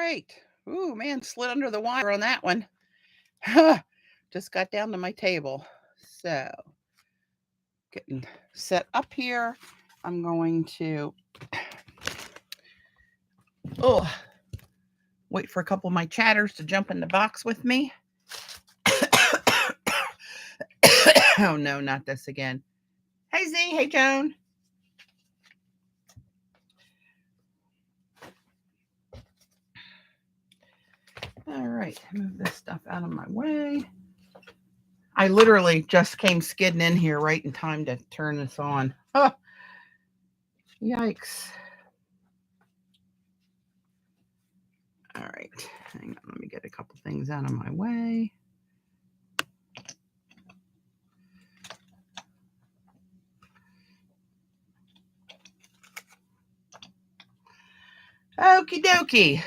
right. Ooh, man, slid under the wire on that one. Just got down to my table. So, getting set up here. I'm going to wait for a couple of my chatters to jump in the box with me. Oh, no, not this again. Hey, Z. Hey, Joan. All right, move this stuff out of my way. I literally just came skidding in here right in time to turn this on. Oh, yikes. All right, hang on, let me get a couple things out of my way. Okie dokie.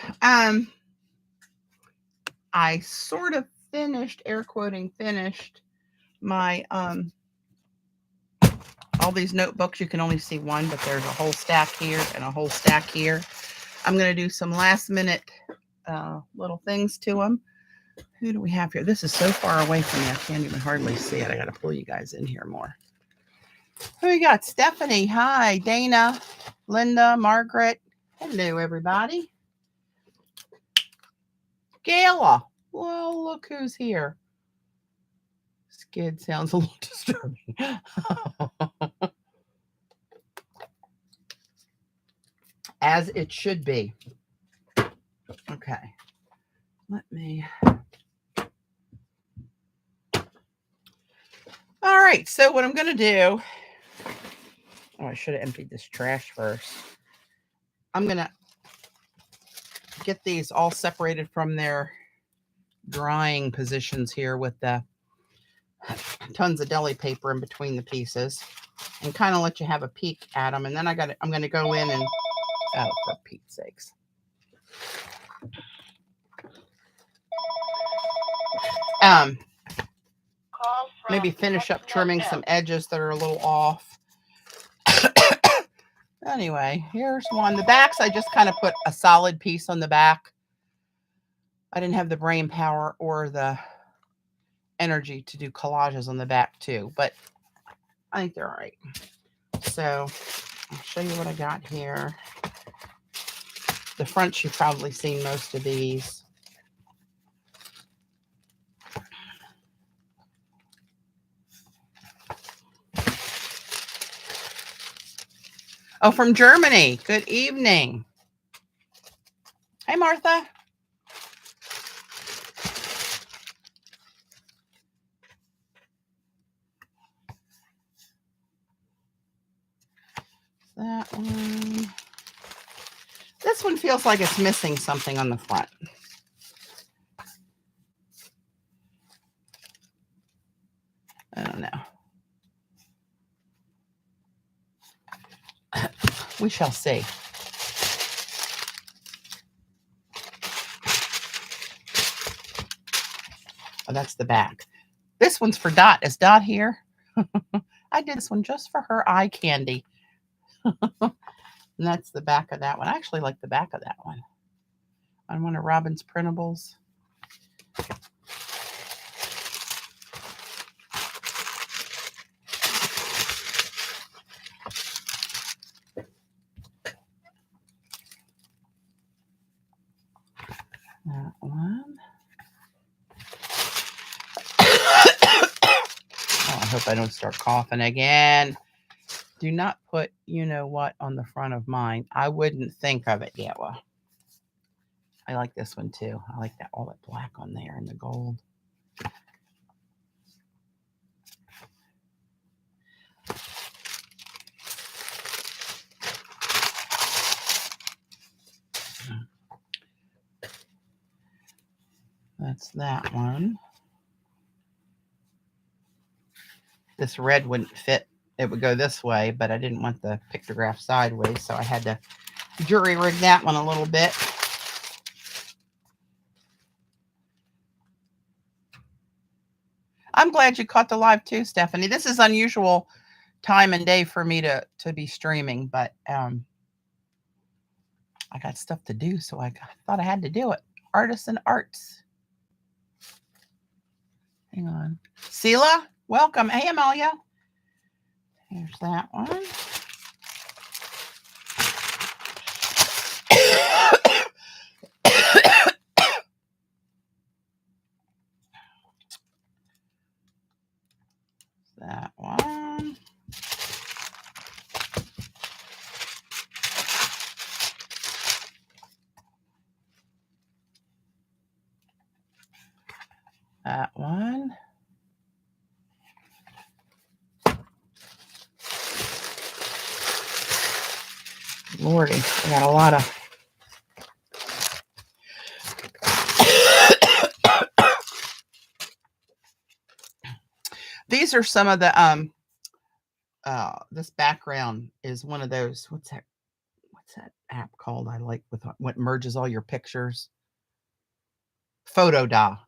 I sort of finished, air quoting, finished my all these notebooks. You can only see one, but there's a whole stack here and a whole stack here. I'm going to do some last minute little things to them. Who do we have here? This is so far away from me, I can't even hardly see it. I got to pull you guys in here more. Who we got? Stephanie. Hi. Dana. Linda. Margaret. Hello, everybody. Gayla. Well, look who's here. Skid sounds a little disturbing. As it should be. Okay. Let me. All right. So what I'm going to do. Oh, I should have emptied this trash first. I'm going to get these all separated from their drying positions here with the tons of deli paper in between the pieces and kind of let you have a peek at them. And then I'm going to go in and, oh, for Pete's sakes. Maybe finish up trimming some edges that are a little off. Anyway, here's one. The backs, I just kind of put a solid piece on the back. I didn't have the brain power or the energy to do collages on the back too, but I think they're all right. So I'll show you what I got here. The front, you've probably seen most of these. Oh, from Germany. Good evening. Hey, Martha. That one. This one feels like it's missing something on the front. I don't know. We shall see. Oh, that's the back. This one's for Dot. Is Dot here? I did this one just for her eye candy. And that's the back of that one. I actually like the back of that one. On one of Robin's printables. That one. Oh, I hope I don't start coughing again. Do not put you know what on the front of mine. I wouldn't think of it yet. Well, I like this one too. I like that all that black on there and the gold. That's that one. This red wouldn't fit. It would go this way, but I didn't want the pictograph sideways, so I had to jury rig that one a little bit. I'm glad you caught the live too, Stephanie. This is unusual time and day for me to be streaming, but I got stuff to do, so I thought I had to do it. Artists and Arts. Hang on. Sela, welcome. Hey, Amalia. Here's that one. That one. That one. Lordy, I got a lot of. These are some of the this background is one of those. What's that app called? I like with what merges all your pictures. Photoda.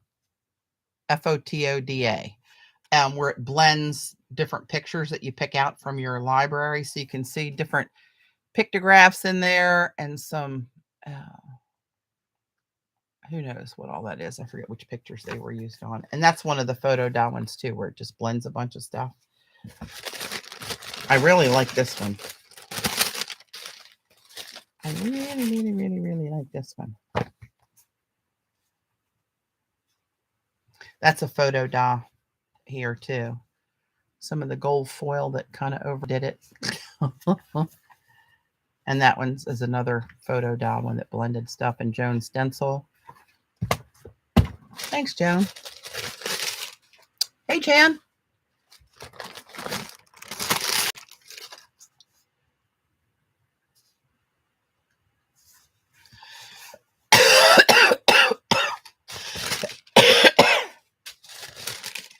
Fotoda. Where it blends different pictures that you pick out from your library, so you can see different pictographs in there and some who knows what all that is. I forget which pictures they were used on. And that's one of the Photoda ones too, where it just blends a bunch of stuff. I really like this one. I really like this one. That's a Photoda here too. Some of the gold foil that kind of overdid it. And that one is another Photoda one that blended stuff. And Joan Stencil. Thanks, Joan. Hey, Jan.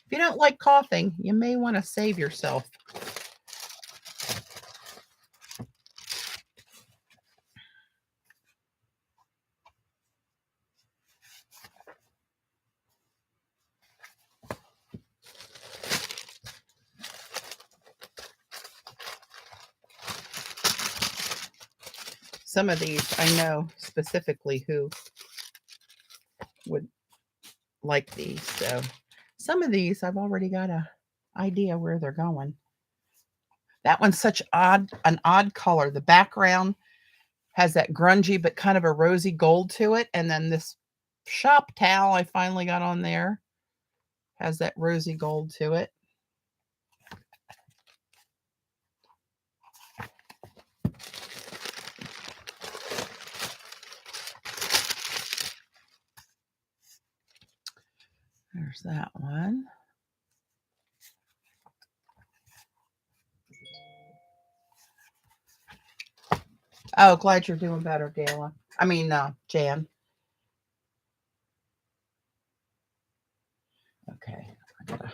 If you don't like coughing, you may want to save yourself. Some of these I know specifically who would like these. So some of these I've already got an idea where they're going. That one's such an odd color. The background has that grungy but kind of a rosy gold to it. And then this shop towel I finally got on there has that rosy gold to it. There's that one. Oh, glad you're doing better, Gayla. I mean, Jan. Okay, I gotta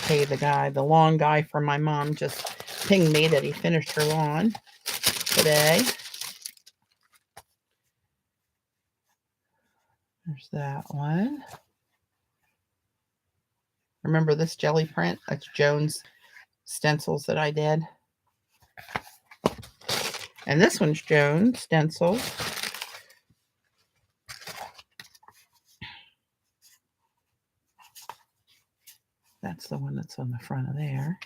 pay the guy. The lawn guy from my mom just pinged me that he finished her lawn today. There's that one. Remember this jelly print? That's Joan's stencils that I did. And this one's Joan's stencil. That's the one that's on the front of there.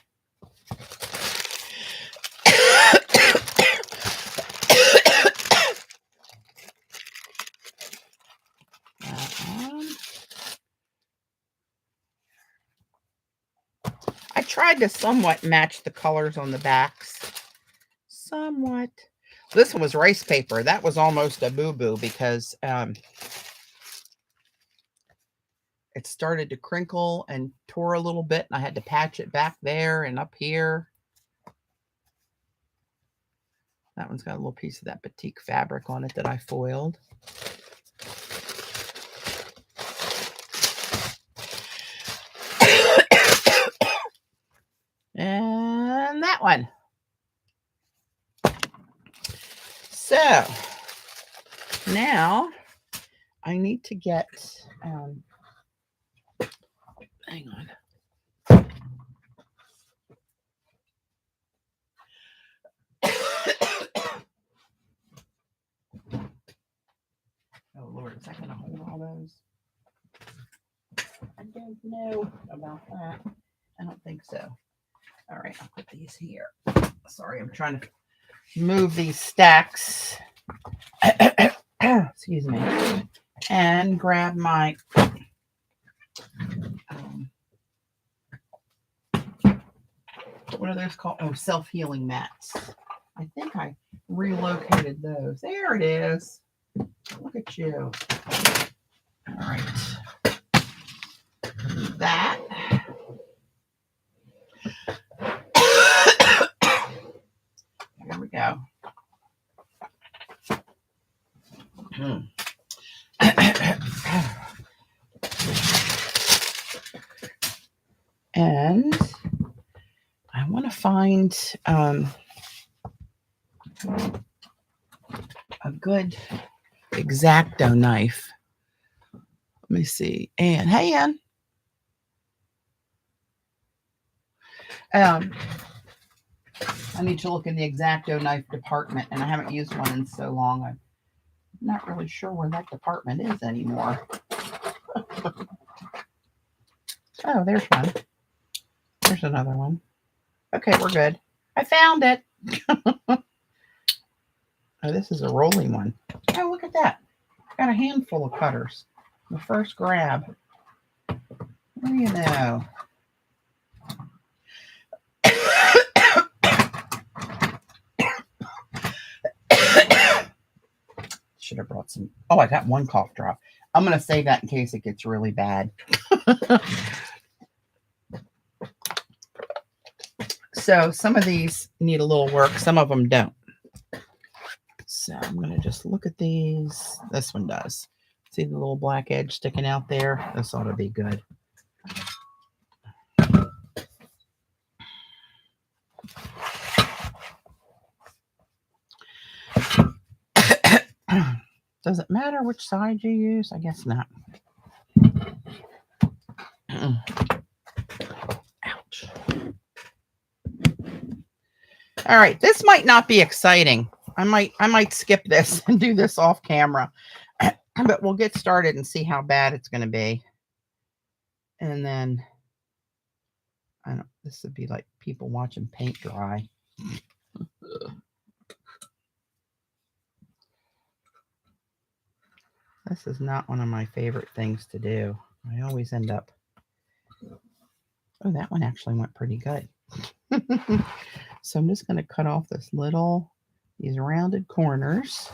I tried to somewhat match the colors on the backs. Somewhat. This one was rice paper. That was almost a boo-boo because it started to crinkle and tore a little bit, and I had to patch it back there and up here. That one's got a little piece of that batik fabric on it that I foiled. And that one. So now I need to get, hang on. Is that going to hold all those? I don't know about that. I don't think so. All right, I'll put these here. Sorry, I'm trying to move these stacks. Excuse me. And grab my what are those called? Oh, self-healing mats. I think I relocated those. There it is. Look at you. All right. That. There we go. And I want to find a good X-Acto knife. Let me see. Anne. Hey, Anne. I need to look in the X-Acto knife department, and I haven't used one in so long. I'm not really sure where that department is anymore. Oh, there's one. There's another one. Okay, we're good. I found it. Oh, this is a rolling one. Oh, look at that. Got a handful of cutters. The first grab. What do you know? Should have brought some. Oh, I got one cough drop. I'm going to save that in case it gets really bad. So some of these need a little work. Some of them don't. So I'm going to just look at these. This one does. See the little black edge sticking out there? This ought to be good. Does it matter which side you use? I guess not. Ouch. All right, this might not be exciting. I might skip this and do this off camera. But we'll get started and see how bad it's going to be. And then this would be like people watching paint dry. This is not one of my favorite things to do. I always end up. Oh, that one actually went pretty good. So I'm just going to cut off these rounded corners.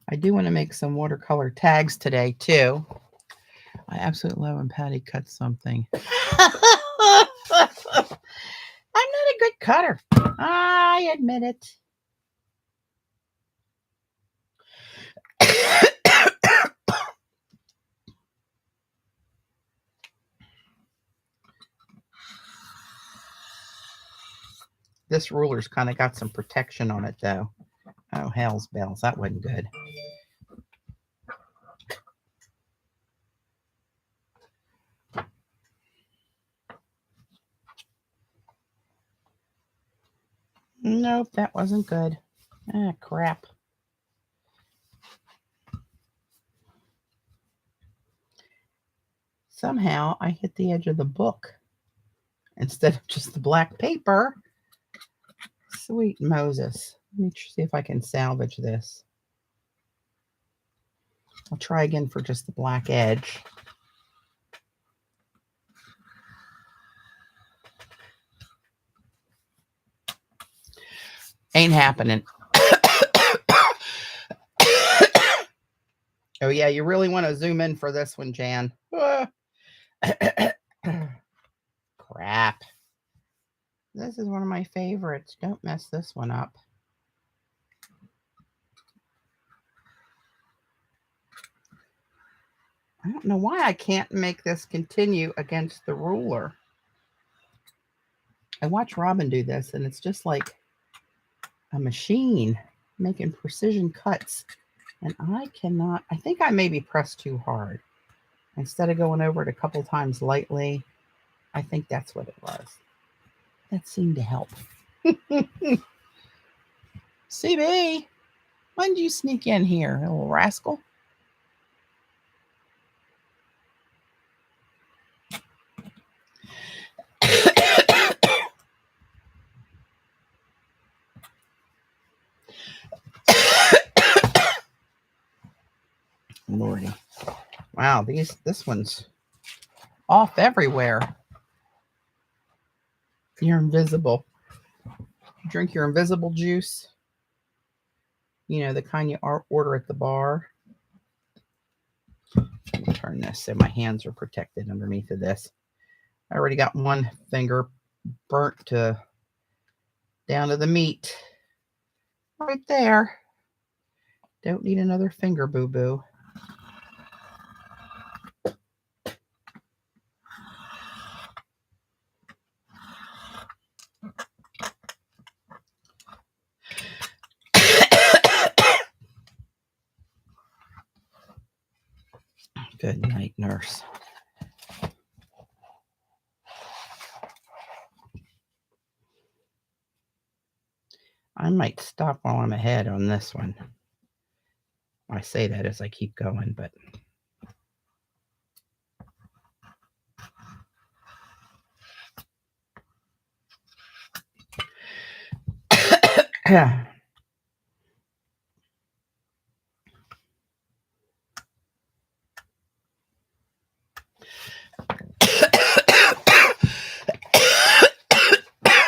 I do want to make some watercolor tags today too. I absolutely love when Patti cuts something. I'm not a good cutter. I admit it. This ruler's kind of got some protection on it though. Oh, hell's bells. That wasn't good. Nope, that wasn't good. Ah, crap. Somehow I hit the edge of the book instead of just the black paper. Sweet Moses. Let me see if I can salvage this. I'll try again for just the black edge. Ain't happening. Oh, yeah, you really want to zoom in for this one, Jan. Crap. This is one of my favorites. Don't mess this one up. I don't know why I can't make this continue against the ruler. I watch Robin do this, and it's just like a machine making precision cuts. And I cannot, I think I maybe pressed too hard. Instead of going over it a couple times lightly, I think that's what it was. That seemed to help. CB, when did you sneak in here, little rascal? Lordy. Wow, this one's off everywhere. You're invisible. Drink your invisible juice. You know, the kind you order at the bar. Let me turn this so my hands are protected underneath of this. I already got one finger burnt down to the meat. Right there. Don't need another finger, boo-boo. Good night, nurse. I might stop while I'm ahead on this one. I say that as I keep going, but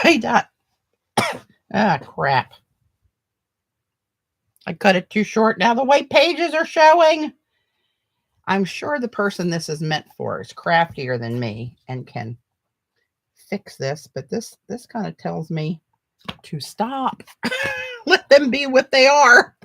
Hey, Dot. Ah, crap. I cut it too short. Now the white pages are showing. I'm sure the person this is meant for is craftier than me and can fix this, but this kind of tells me to stop. Let them be what they are.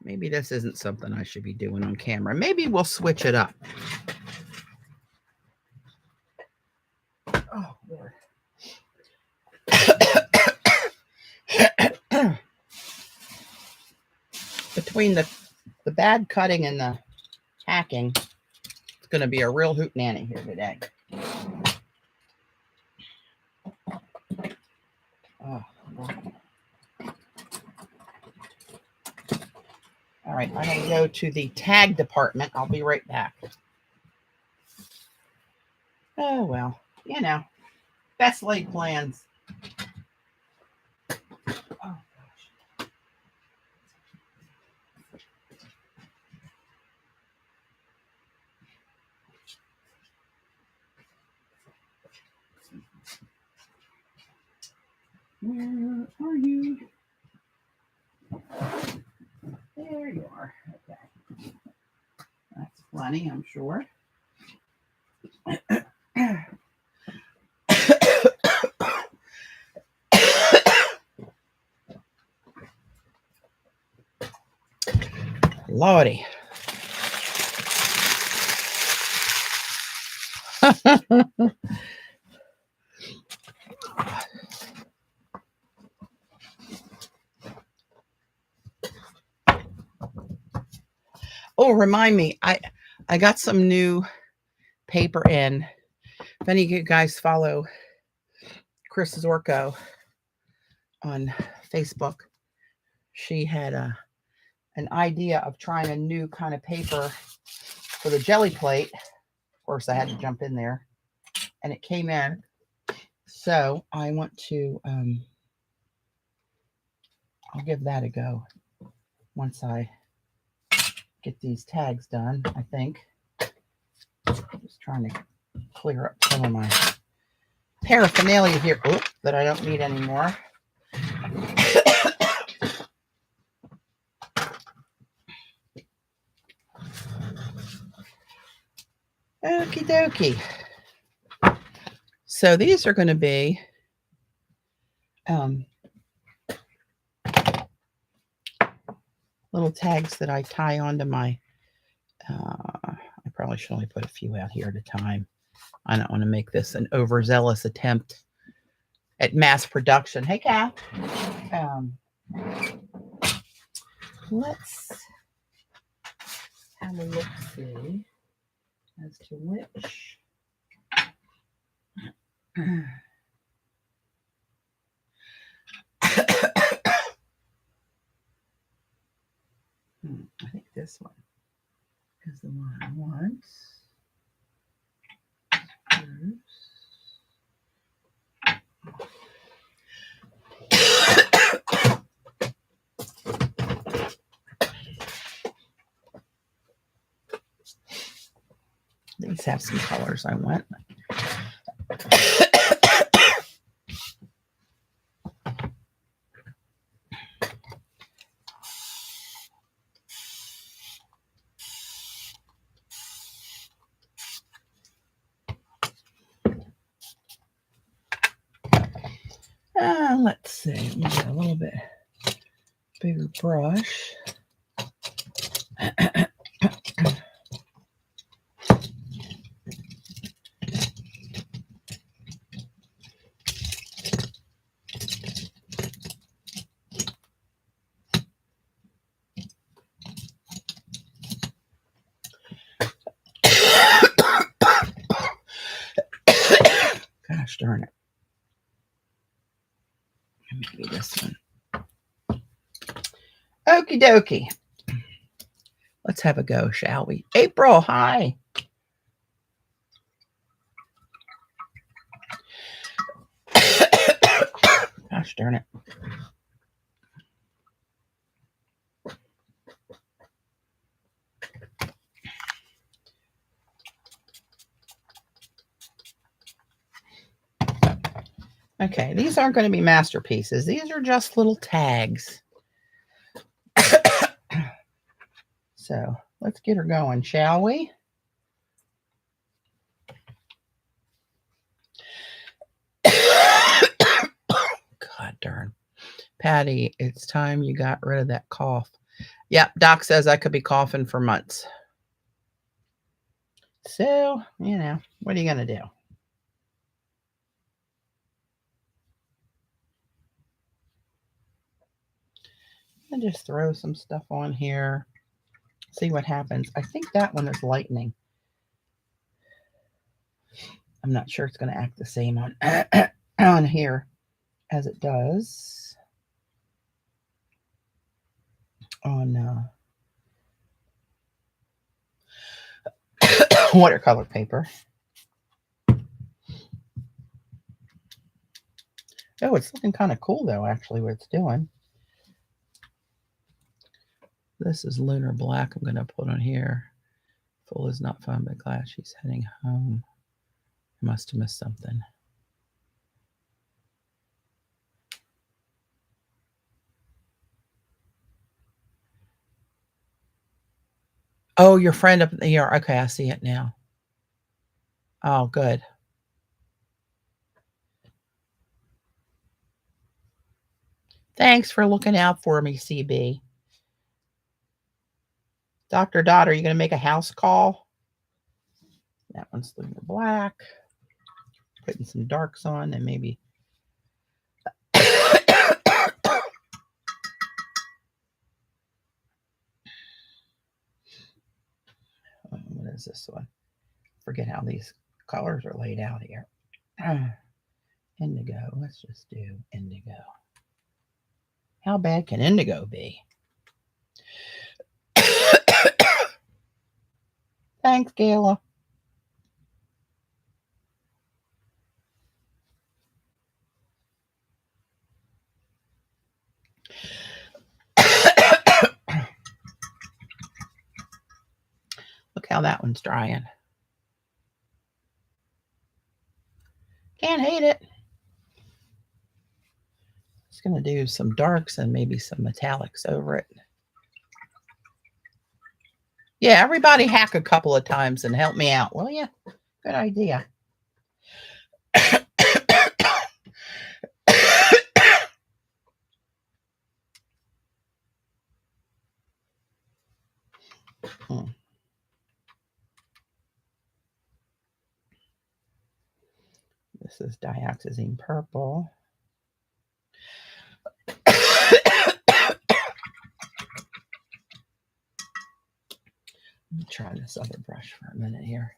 Maybe this isn't something I should be doing on camera. Maybe we'll switch it up. Oh, Lord. Between the bad cutting and the hacking, it's going to be a real hootenanny here today. Oh, Lord. All right, I'm going to go to the tag department. I'll be right back. Oh, well, you know, best laid plans. Oh, gosh. Where are you? There you are. Okay. That's plenty, I'm sure. Lordy. Oh, remind me, I got some new paper in. If any of you guys follow Chris Zorko on Facebook, she had an idea of trying a new kind of paper for the jelly plate. Of course, I had to jump in there, and it came in. So I want to, I'll give that a go once I get these tags done, I think. Just trying to clear up some of my paraphernalia here that I don't need anymore. Okie dokie. So these are going to be little tags that I tie onto my, I probably should only put a few out here at a time. I don't want to make this an overzealous attempt at mass production. Hey, Cal. Let's have a look see. as to which. I think this one is the one I want. These have some colors I want. Let's see. Let me get a little bit bigger brush. Gosh darn it. Maybe this one. Okie dokie. Let's have a go, shall we? April, hi. Gosh darn it. Okay, these aren't going to be masterpieces. These are just little tags. So let's get her going, shall we? God darn. Patty, it's time you got rid of that cough. Yep, Doc says I could be coughing for months. So, you know, what are you going to do? And just throw some stuff on here. See what happens. I think that one is lightning. I'm not sure it's going to act the same on on here as it does on watercolor paper. Oh, it's looking kind of cool though, actually, what it's doing. This is Lunar Black I'm going to put on here. Full is not fun, but glad she's heading home. I must have missed something. Oh, your friend up here. Okay, I see it now. Oh, good. Thanks for looking out for me, CB. Dr. Dot, are you going to make a house call? That one's Lunar Black. Putting some darks on and maybe... What is this one? Forget how these colors are laid out here. Indigo. Let's just do indigo. How bad can indigo be? Thanks, Gayla. Look how that one's drying. Can't hate it. Just going to do some darks and maybe some metallics over it. Yeah, everybody hack a couple of times and help me out, will you? Good idea. This is dioxazine purple. Let me try this other brush for a minute here.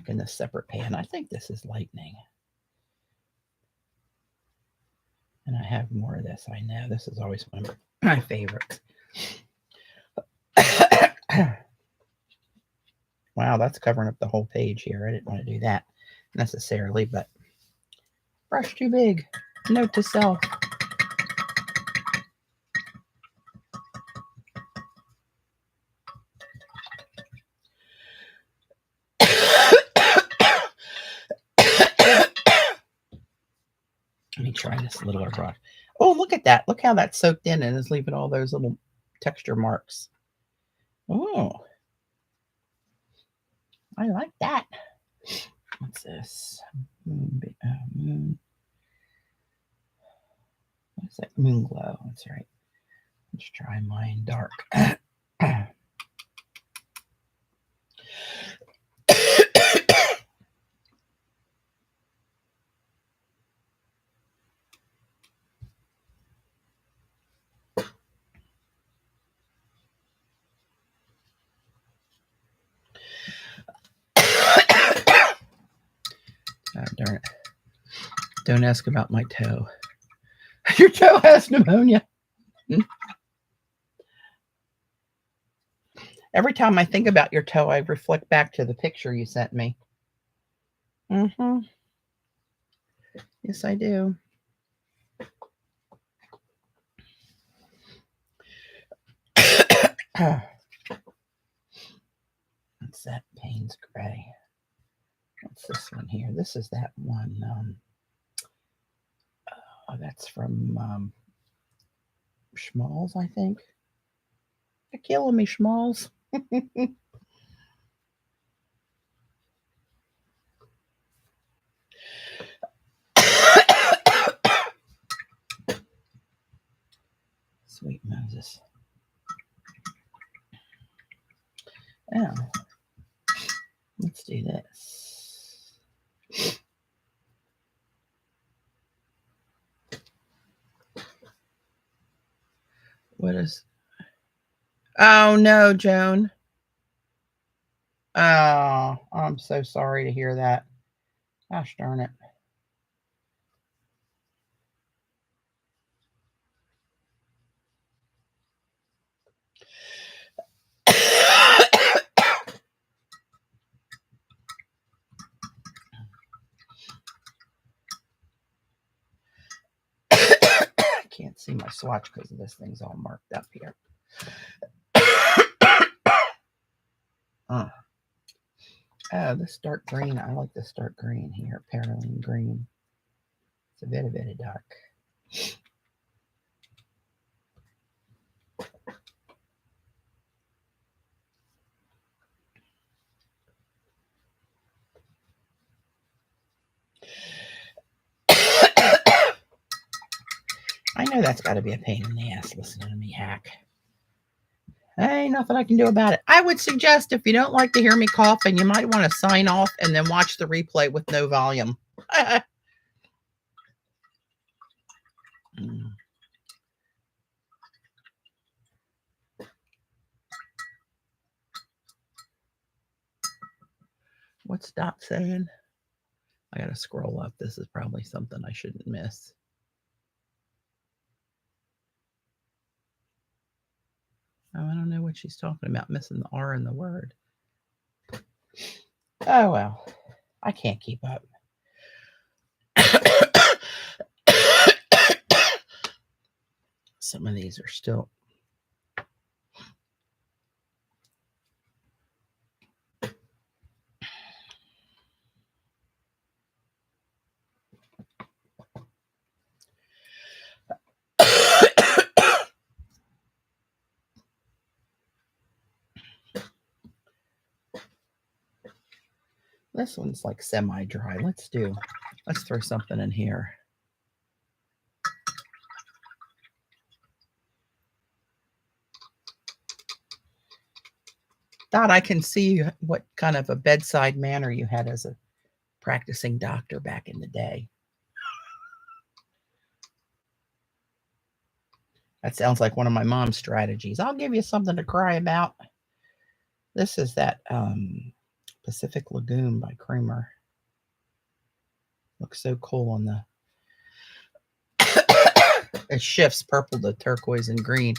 in this separate pan. I think this is lightning. And I have more of this. I know this is always one of my favorites. Wow, that's covering up the whole page here. I didn't want to do that necessarily, but brush too big. Note to self. Let me try this littler brush. Oh, look at that. Look how that's soaked in and is leaving all those little texture marks. Oh, I like that. What's this? Moon. What is that? Moon Glow. That's right. Let's try mine dark. Oh, darn it. Don't ask about my toe. Your toe has pneumonia. Every time I think about your toe, I reflect back to the picture you sent me. Mm-hmm. Yes, I do. What's that? Payne's Gray. What's this one here? This is that one. That's from Schmalls, I think. You're killing me, Schmalls. Sweet Moses. Oh, let's do this. What is... Oh, no, Joan. Oh, I'm so sorry to hear that. Gosh darn it. I can't see my swatch because this thing's all marked up here. Oh, this dark green. I like this dark green here. Perylene green. It's a very dark. I know that's got to be a pain in the ass listening to me hack. Ain't nothing I can do about it. I would suggest if you don't like to hear me coughing, you might want to sign off and then watch the replay with no volume. What's Dot saying? I gotta scroll up. This is probably something I shouldn't miss. Oh, I don't know what she's talking about, missing the R in the word. Oh, well, I can't keep up. Some of these are still... This one's like semi-dry. Let's throw something in here. Dot, I can see what kind of a bedside manner you had as a practicing doctor back in the day. That sounds like one of my mom's strategies. I'll give you something to cry about. This is that Pacific Lagoon by Kramer. Looks so cool on the... It shifts purple to turquoise and green.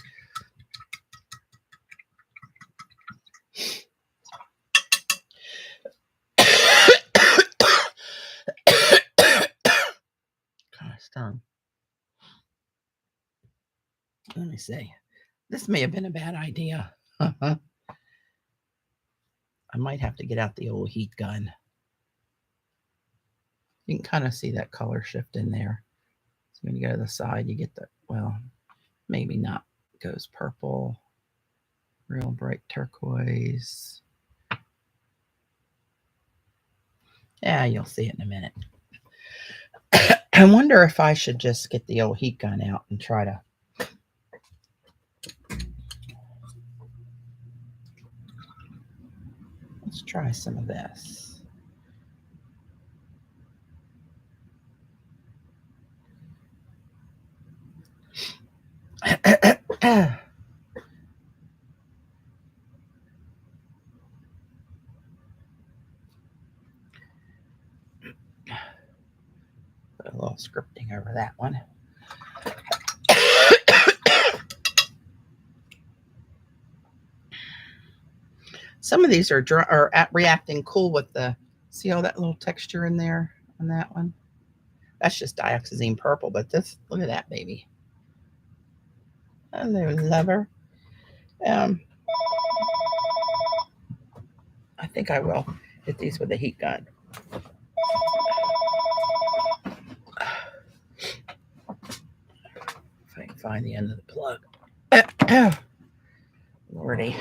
Stung. Let me see. This may have been a bad idea. I might have to get out the old heat gun. You can kind of see that color shift in there. So when you go to the side, you get the, well, maybe not. It goes purple, real bright turquoise. Yeah, you'll see it in a minute. I wonder if I should just get the old heat gun out and try to... Let's try some of this. Put a little scripting over that one. Some of these are reacting cool with the, see all that little texture in there on that one? That's just dioxazine purple, but this, look at that baby. Hello, lover. I think I will hit these with a heat gun. If I can find the end of the plug. Lordy.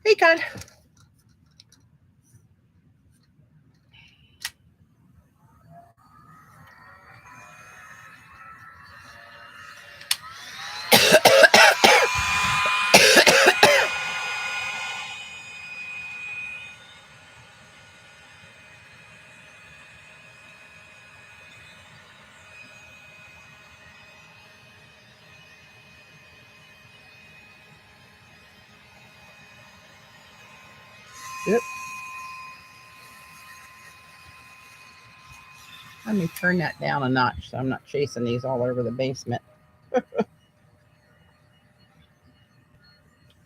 Heat gun. Yep. Let me turn that down a notch so I'm not chasing these all over the basement.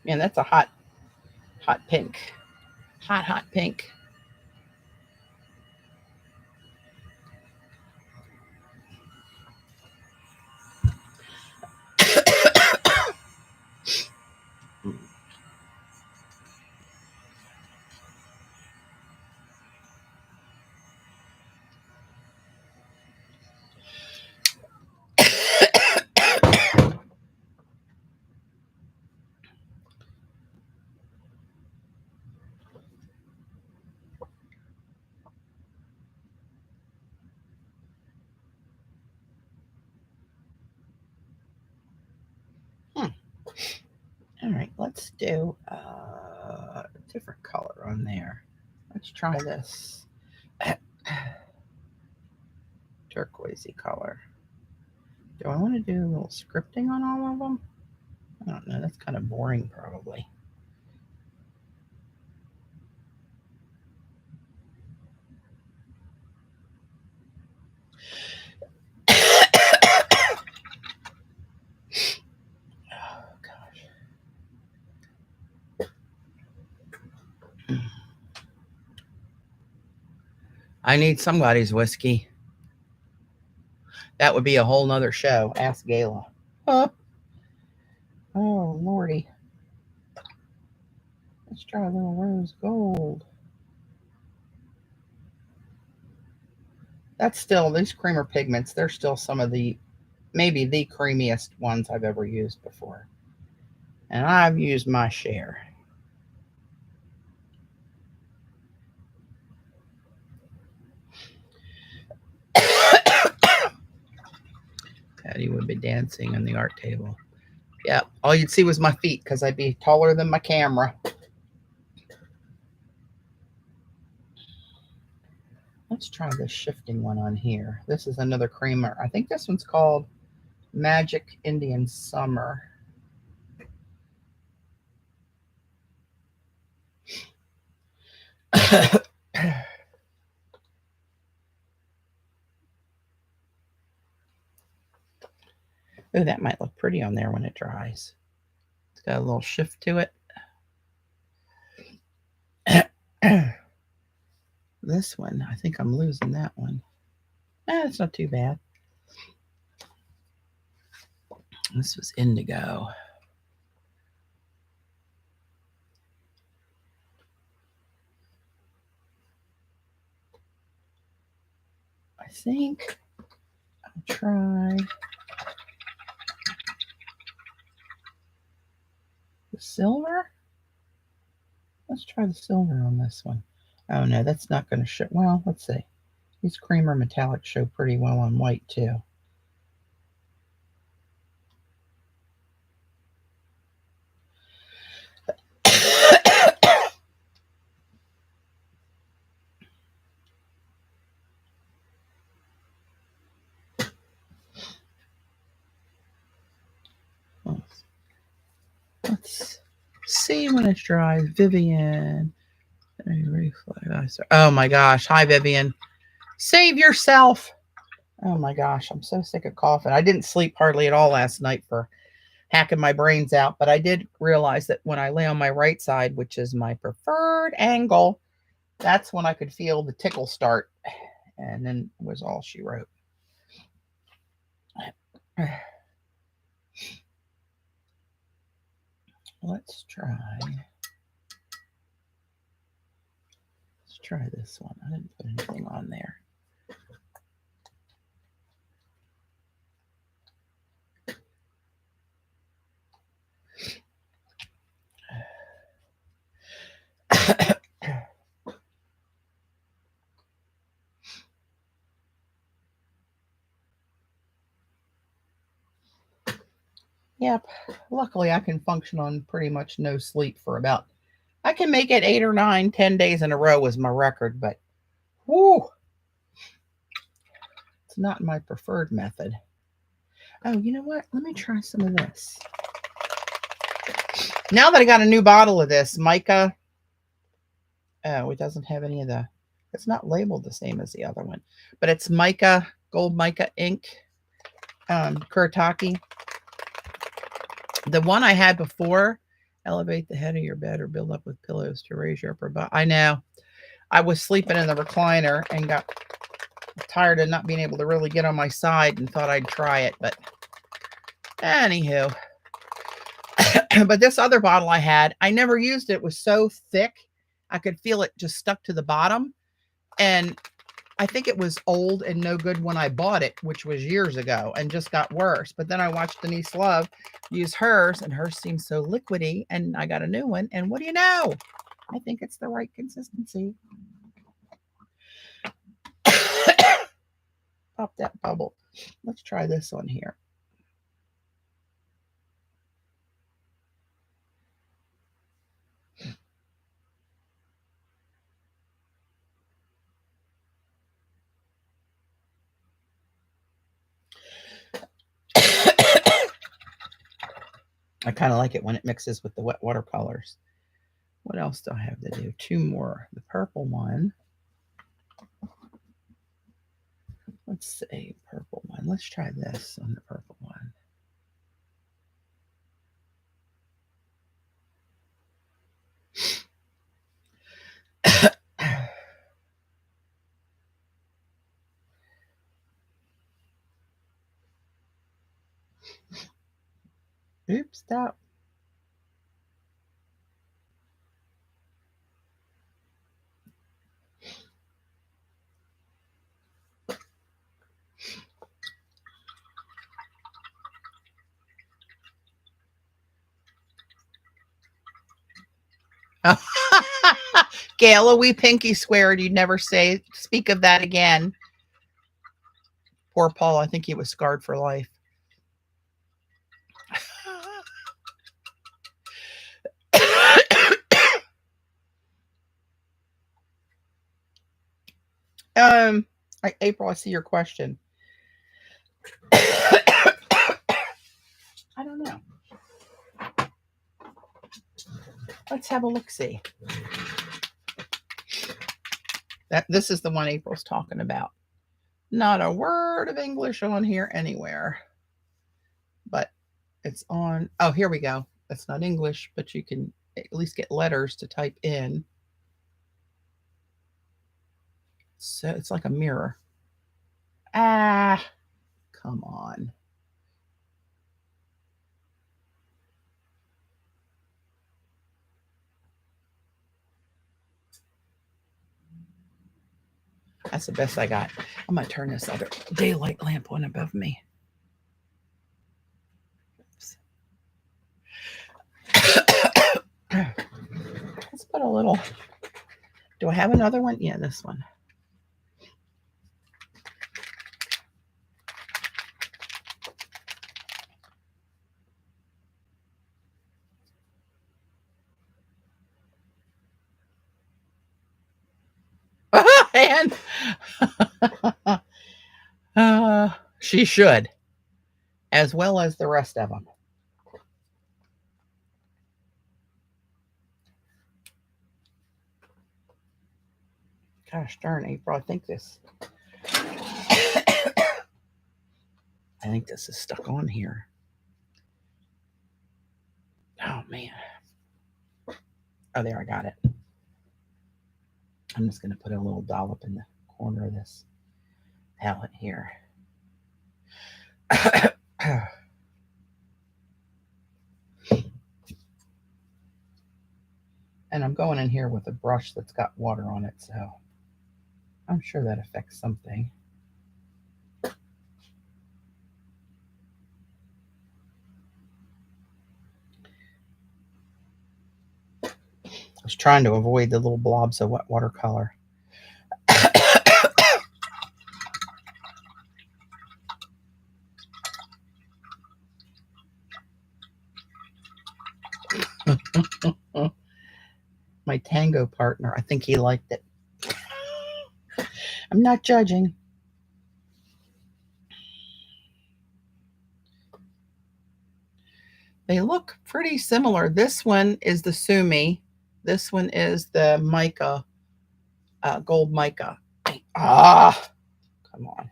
Man, that's a hot pink. Hot pink. All right, let's do a different color on there. Let's try this turquoisey color. Do I want to do a little scripting on all of them? I don't know. That's kind of boring, probably. I need somebody's whiskey. That would be a whole nother show. Ask Gayla. Huh? Oh, Lordy. Let's try a little rose gold. That's still, these creamer pigments, they're still some of the, maybe the creamiest ones I've ever used before. And I've used my share. Patty would be dancing on the art table. Yeah, all you'd see was my feet because I'd be taller than my camera. Let's try this shifting one on here. This is another creamer. I think this one's called Magic Indian Summer. Oh, that might look pretty on there when it dries. It's got a little shift to it. This one, I think I'm losing that one. It's not too bad. This was indigo. I think I'll try the silver. Let's try the silver on this one. Oh no, that's not going to show. Well, let's see. These creamer metallics show pretty well on white too. Let's see when it's dry. Vivian. Oh my gosh. Hi, Vivian. Save yourself. Oh my gosh. I'm so sick of coughing. I didn't sleep hardly at all last night for hacking my brains out, but I did realize that when I lay on my right side, which is my preferred angle, that's when I could feel the tickle start. And then was all she wrote. Let's try this one. I didn't put anything on there. Yep. Luckily, I can function on pretty much no sleep for about, I can make it 8 or 9, 10 days in a row was my record, but whoo, it's not my preferred method. Oh, you know what? Let me try some of this. Now that I got a new bottle of this, mica. Oh, it doesn't have any of the, it's not labeled the same as the other one, but it's mica, gold mica ink, Kuretake. The one I had before, elevate the head of your bed or build up with pillows to raise your upper butt. I know. I was sleeping in the recliner and got tired of not being able to really get on my side and thought I'd try it. But anywho. But this other bottle I had, I never used it. It was so thick. I could feel it just stuck to the bottom. And I think it was old and no good when I bought it, which was years ago, and just got worse. But then I watched Denise Love use hers, and hers seems so liquidy, and I got a new one. And what do you know? I think it's the right consistency. Pop that bubble. Let's try this one here. I kind of like it when it mixes with the wet watercolors. What else do I have to do? 2 more. The purple one. Let's see, purple one. Let's try this on the purple one. Oops, stop. Gayla, we pinky sweared you'd never speak of that again. Poor Paul, I think he was scarred for life. April, I see your question. I don't know. Let's have a look-see. This is the one April's talking about. Not a word of English on here anywhere. But it's on. Oh, here we go. That's not English, but you can at least get letters to type in. So it's like a mirror. Ah, come on. That's the best I got. I'm going to turn this other daylight lamp on above me. Let's put a little. Do I have another one? Yeah, this one. And she should, as well as the rest of them. Gosh darn, April, I think this is stuck on here. Oh man. Oh, there, I got it. I'm just going to put a little dollop in the corner of this palette here. And I'm going in here with a brush that's got water on it, so I'm sure that affects something. I was trying to avoid the little blobs of wet watercolor. My tango partner, I think he liked it. I'm not judging. They look pretty similar. This one is the Sumi. This one is the mica, gold mica. Ah, come on.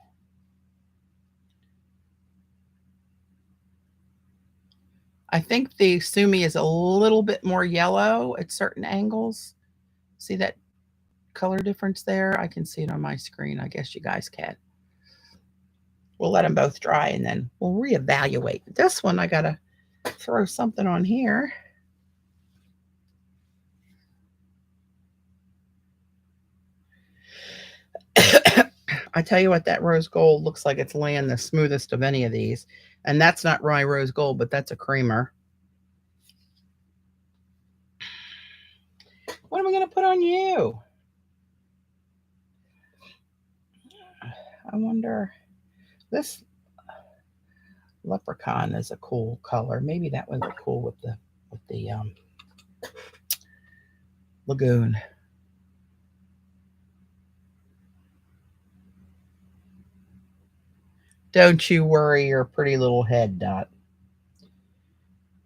I think the Sumi is a little bit more yellow at certain angles. See that color difference there? I can see it on my screen. I guess you guys can. We'll let them both dry and then we'll reevaluate. This one, I got to throw something on here. I tell you what, that rose gold looks like it's laying the smoothest of any of these. And that's not rye rose gold, but that's a creamer. What am I going to put on you? I wonder. This leprechaun is a cool color. Maybe that would look cool with the lagoon. Don't you worry your pretty little head, Dot.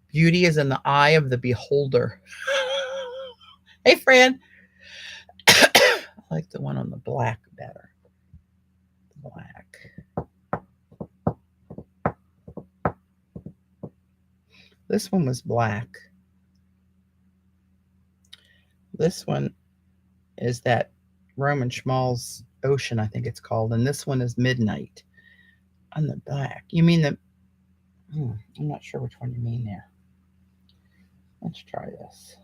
Beauty is in the eye of the beholder. Hey, Fran. I like the one on the black better. Black. This one was black. This one is that Roman Schmalz Ocean, I think it's called. And this one is Midnight on the back. You mean the... I'm not sure which one you mean there. Let's try this.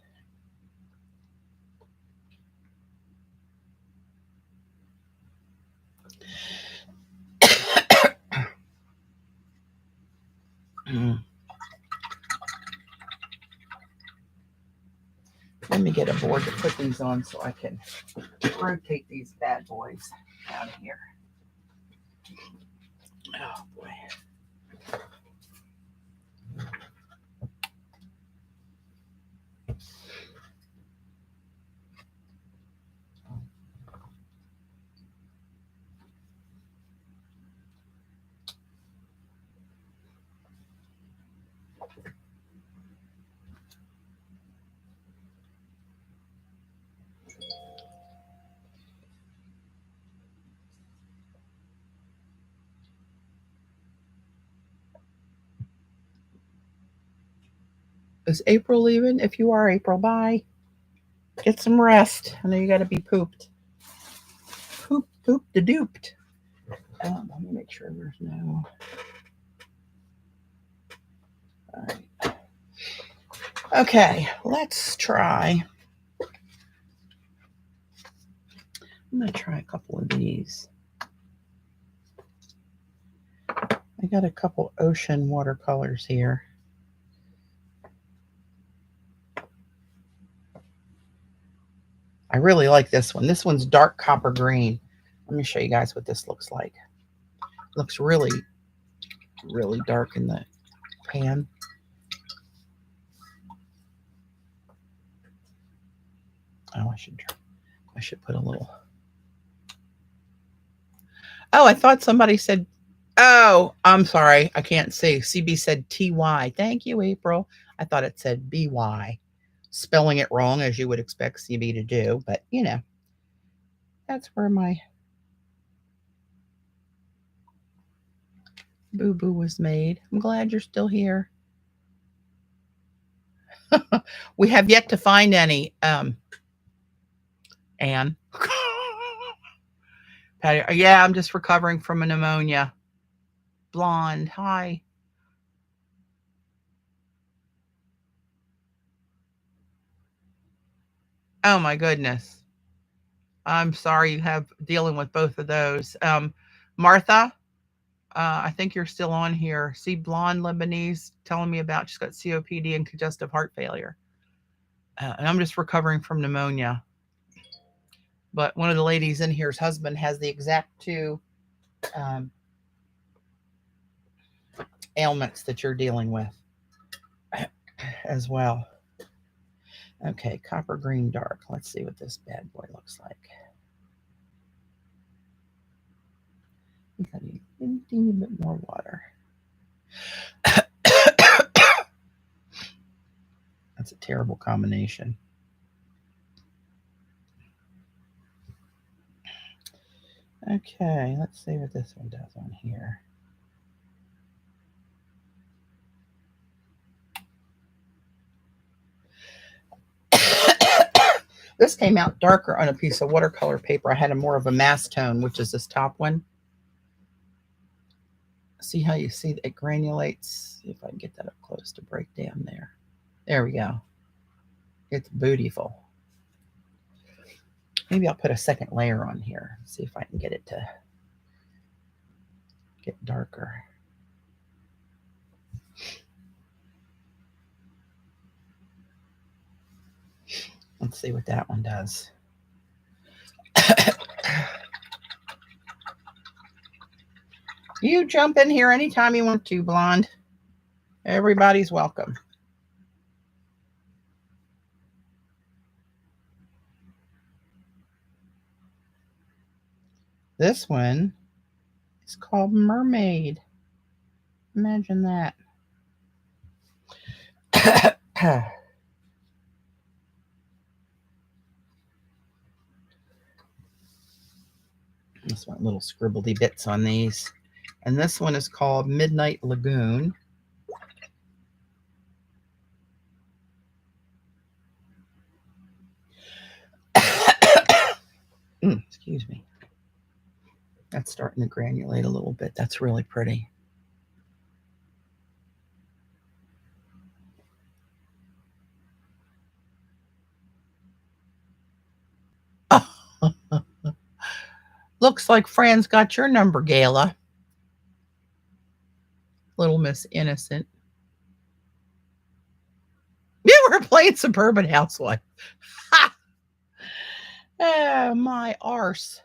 Let me get a board to put these on so I can rotate these bad boys out of here. Oh boy. Is April leaving? If you are, April, bye. Get some rest. I know you got to be pooped. Poop the duped. Let me make sure there's no. All right. Okay, let's try. I'm going to try a couple of these. I got a couple ocean watercolors here. I really like this one. This one's dark copper green. Let me show you guys what this looks like. It looks really, really dark in the pan. Oh, I should put a little. Oh, I thought somebody said, oh, I'm sorry. I can't see. CB said TY. Thank you, April. I thought it said BY. Spelling it wrong, as you would expect CB to do. But, you know, that's where my boo-boo was made. I'm glad you're still here. We have yet to find any, Anne. Patty, yeah, I'm just recovering from a pneumonia. Blonde, hi. Oh my goodness. I'm sorry you have dealing with both of those. Martha, I think you're still on here. See, blonde Lebanese telling me about she's got COPD and congestive heart failure. And I'm just recovering from pneumonia. But one of the ladies in here's husband has the exact two ailments that you're dealing with as well. Okay, copper green dark. Let's see what this bad boy looks like. I need a bit more water. That's a terrible combination. Okay, let's see what this one does on here. This came out darker on a piece of watercolor paper. I had a more of a mass tone, which is this top one. See how you see it granulates? See if I can get that up close to break down there. There we go. It's beautiful. Maybe I'll put a second layer on here. See if I can get it to get darker. Let's see what that one does. You jump in here anytime you want to, blonde. Everybody's welcome. This one is called Mermaid. Imagine that. Just want little scribbledy bits on these. And this one is called Midnight Lagoon. Excuse me. That's starting to granulate a little bit. That's really pretty. Looks like Fran's got your number, Gayla. Little Miss Innocent. Yeah, we're playing Suburban Housewife. Ha! Oh, my arse.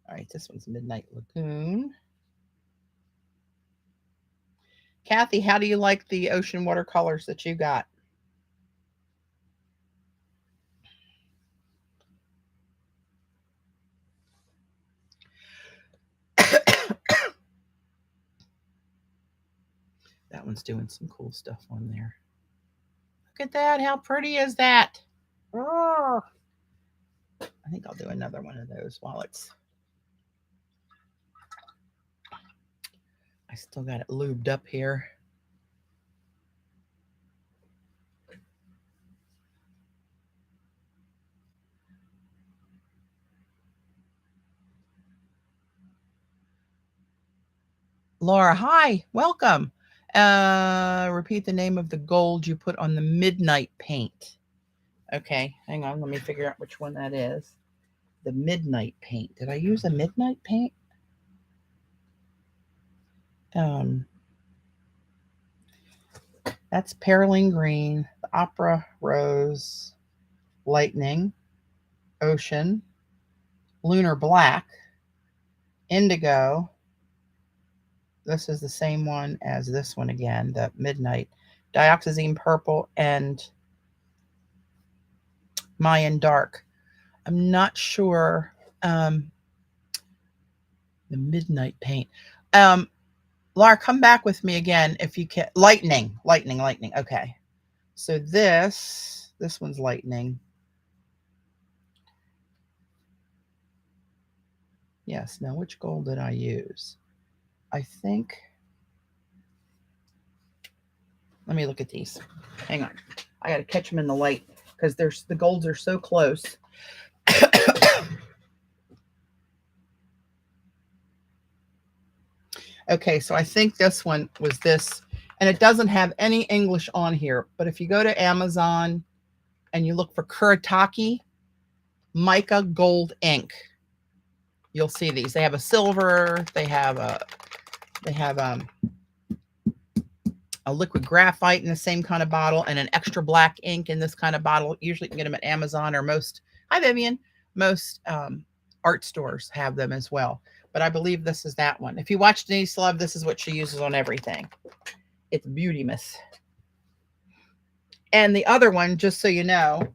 All right, this one's Midnight Lagoon. Kathy, how do you like the ocean watercolors that you got? That one's doing some cool stuff on there. Look at that. How pretty is that? Oh. I think I'll do another one of those while it's still got it lubed up here. Laura, hi, welcome. Repeat the name of the gold you put on the midnight paint. Okay, hang on, let me figure out which one that is. The midnight paint. Did I use a midnight paint? That's Perylene Green, the Opera Rose, Lightning, Ocean, Lunar Black, Indigo. This is the same one as this one again, the Midnight, Dioxazine Purple, and Mayan Dark. I'm not sure. The midnight paint. Laura, come back with me again if you can. Lightning. Okay. So this one's lightning. Yes. Now, which gold did I use? I think. Let me look at these. Hang on. I got to catch them in the light because the golds are so close. Okay, so I think this one was this, and it doesn't have any English on here, but if you go to Amazon and you look for Kuretake mica gold ink, you'll see these. They have a silver, they have a liquid graphite in the same kind of bottle, and an extra black ink in this kind of bottle. Usually you can get them at Amazon or most, hi Vivian, most art stores have them as well. But I believe this is that one. If you watch Denise Love, this is what she uses on everything. It's Beautymus. And the other one, just so you know,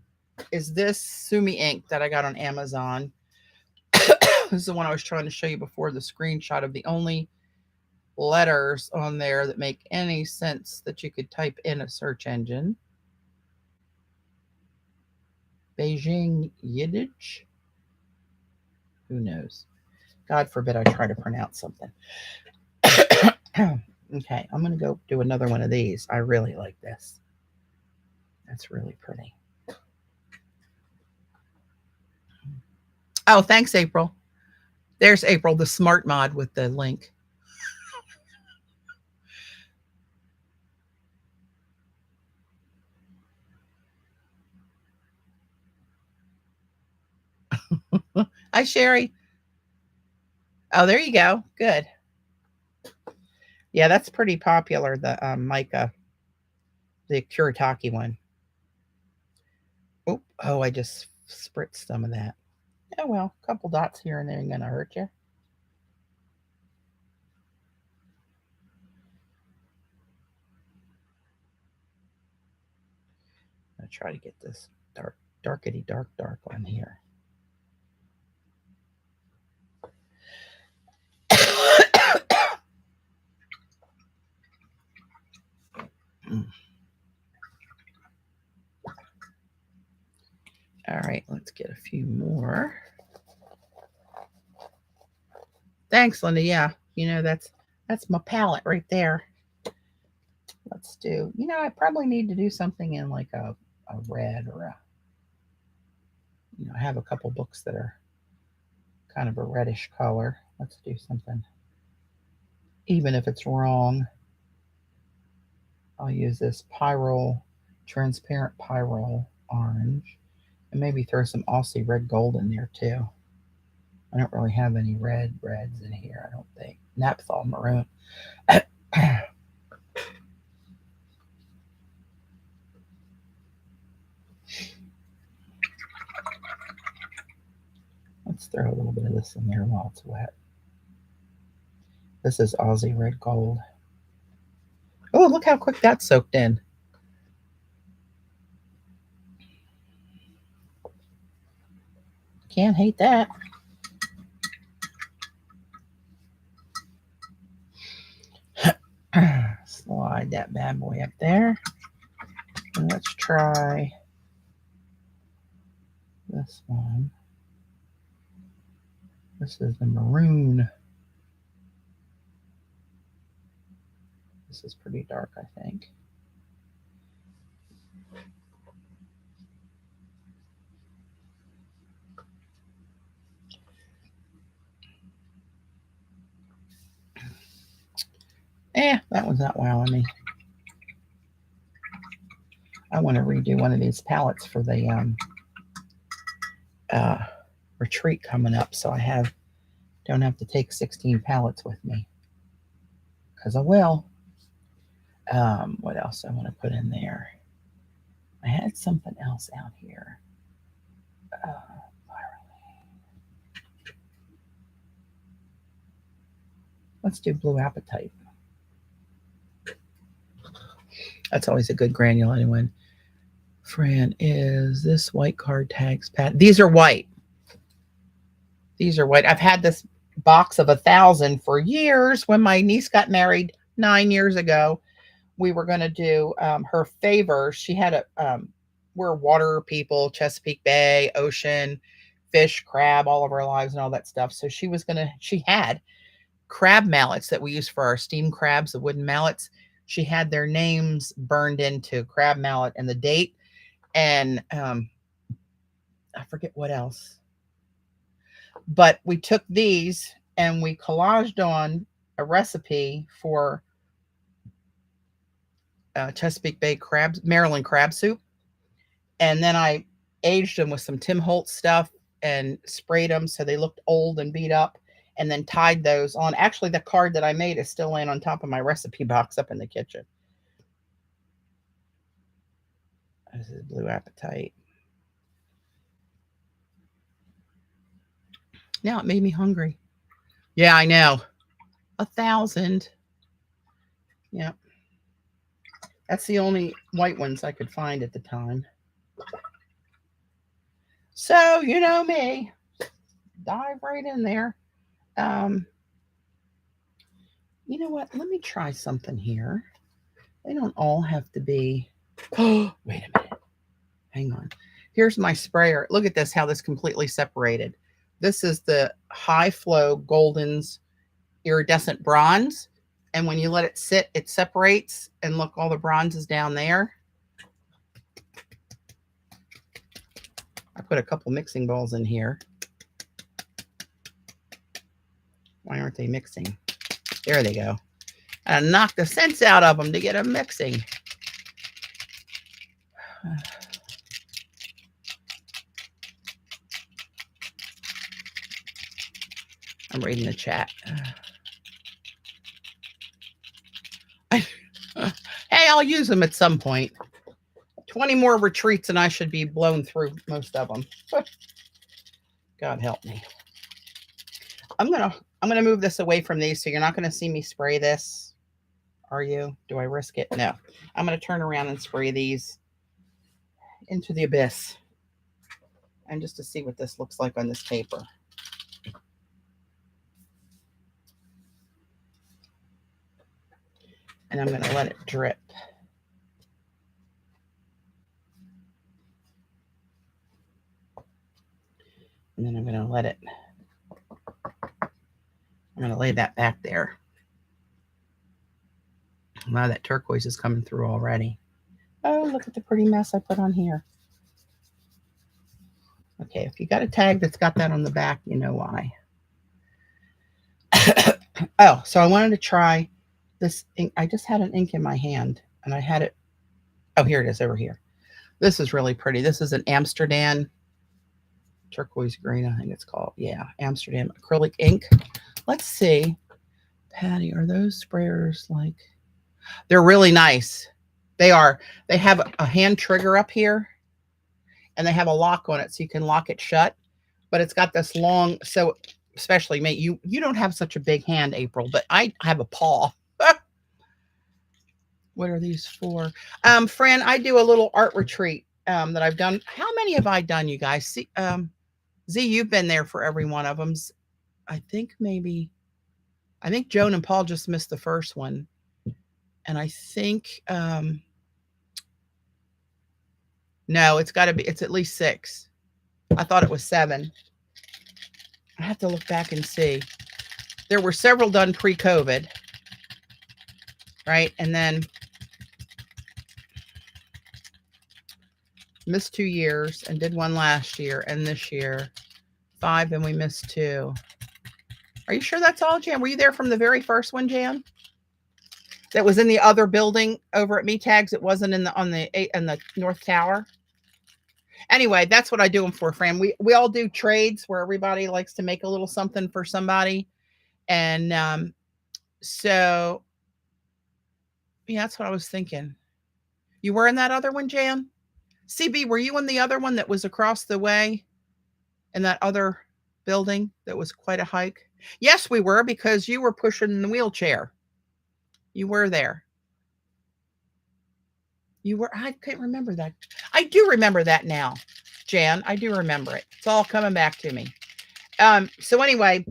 is this Sumi ink that I got on Amazon. This is the one I was trying to show you before, the screenshot of the only letters on there that make any sense that you could type in a search engine. Beijing Yiddish? Who knows? God forbid I try to pronounce something. Okay, I'm going to go do another one of these. I really like this. That's really pretty. Oh, thanks, April. There's April, the smart mod with the link. Hi, Sherry. Oh, there you go. Good. Yeah, that's pretty popular, the mica, the Kuretake one. Oh, I just spritzed some of that. Oh, well, a couple dots here and there ain't going to hurt you. I'm going to try to get this darkety dark on here. All right, let's get a few more. Thanks, Linda. Yeah, you know, that's my palette right there. Let's do, you know, I probably need to do something in like a red or a, you know, I have a couple books that are kind of a reddish color. Let's do something. Even if it's wrong, I'll use this transparent Pyrrole orange, and maybe throw some Aussie red gold in there too. I don't really have any reds in here, I don't think. Naphthol maroon. Let's throw a little bit of this in there while it's wet. This is Aussie red gold. Oh, look how quick that soaked in. Can't hate that. Slide that bad boy up there. And let's try this one. This is the maroon. This is pretty dark, I think. That one's not wowing me. I want to redo one of these palettes for the retreat coming up, so I don't have to take 16 palettes with me, because I will. What else I want to put in there? I had something else out here. Let's do Blue Appetite. That's always a good granulated one. Fran, is this white card tags, Pat? These are white. These are white. I've had this box of 1,000 for years. When my niece got married 9 years ago, we were going to do her favor. She had we're water people, Chesapeake Bay, ocean, fish, crab, all of our lives and all that stuff. So she had crab mallets that we use for our steamed crabs, the wooden mallets. She had their names burned into crab mallet and the date. And I forget what else. But we took these and we collaged on a recipe for Chesapeake Bay crabs, Maryland crab soup. And then I aged them with some Tim Holtz stuff and sprayed them so they looked old and beat up, and then tied those on. Actually, the card that I made is still laying on top of my recipe box up in the kitchen. This is Blue Appetite. Now it made me hungry. Yeah, I know. 1,000. Yeah. That's the only white ones I could find at the time. So, you know me. Dive right in there. You know what? Let me try something here. They don't all have to be... Oh, wait a minute. Hang on. Here's my sprayer. Look at this, how this completely separated. This is the High Flow Golden's Iridescent Bronze. And when you let it sit, it separates. And look, all the bronze is down there. I put a couple mixing bowls in here. Why aren't they mixing? There they go. And I knocked the sense out of them to get them mixing. I'm reading the chat. Hey, I'll use them at some point. 20 more retreats and I should be blown through most of them. God help me. I'm gonna move this away from these, so you're not gonna see me spray this. Are you? Do I risk it? No. I'm gonna turn around and spray these into the abyss. And just to see what this looks like on this paper. And I'm gonna let it drip. And then I'm gonna let it, I'm gonna lay that back there. A lot of that turquoise is coming through already. Oh, look at the pretty mess I put on here. Okay, if you got a tag that's got that on the back, you know why. Oh, so I wanted to try this ink. I just had an ink in my hand and I had it. Oh, here it is over here. This is really pretty. This is an Amsterdam turquoise green, I think it's called. Yeah, Amsterdam acrylic ink. Let's see. Patty, are those sprayers like... They're really nice. They are. They have a hand trigger up here and they have a lock on it so you can lock it shut. But it's got this long, so especially me, you don't have such a big hand, April, but I have a paw. What are these for? Fran, I do a little art retreat that I've done. How many have I done, you guys? See, Z, you've been there for every one of them. I think Joan and Paul just missed the first one. And I think, no, it's at least 6. I thought it was 7. I have to look back and see. There were several done pre-COVID. right? And then missed 2 years and did one last year and this year. 5 and we missed 2. Are you sure that's all, Jan? Were you there from the very first one, Jan? That was in the other building over at Me Tags. It wasn't in the North Tower. Anyway, that's what I do them for, Fran. We all do trades where everybody likes to make a little something for somebody. And so yeah, that's what I was thinking. You were in that other one, Jan? CB, were you in the other one that was across the way in that other building that was quite a hike? Yes, we were, because you were pushing the wheelchair. You were there. You were, I can't remember that. I do remember that now, Jan. I do remember it. It's all coming back to me. So anyway,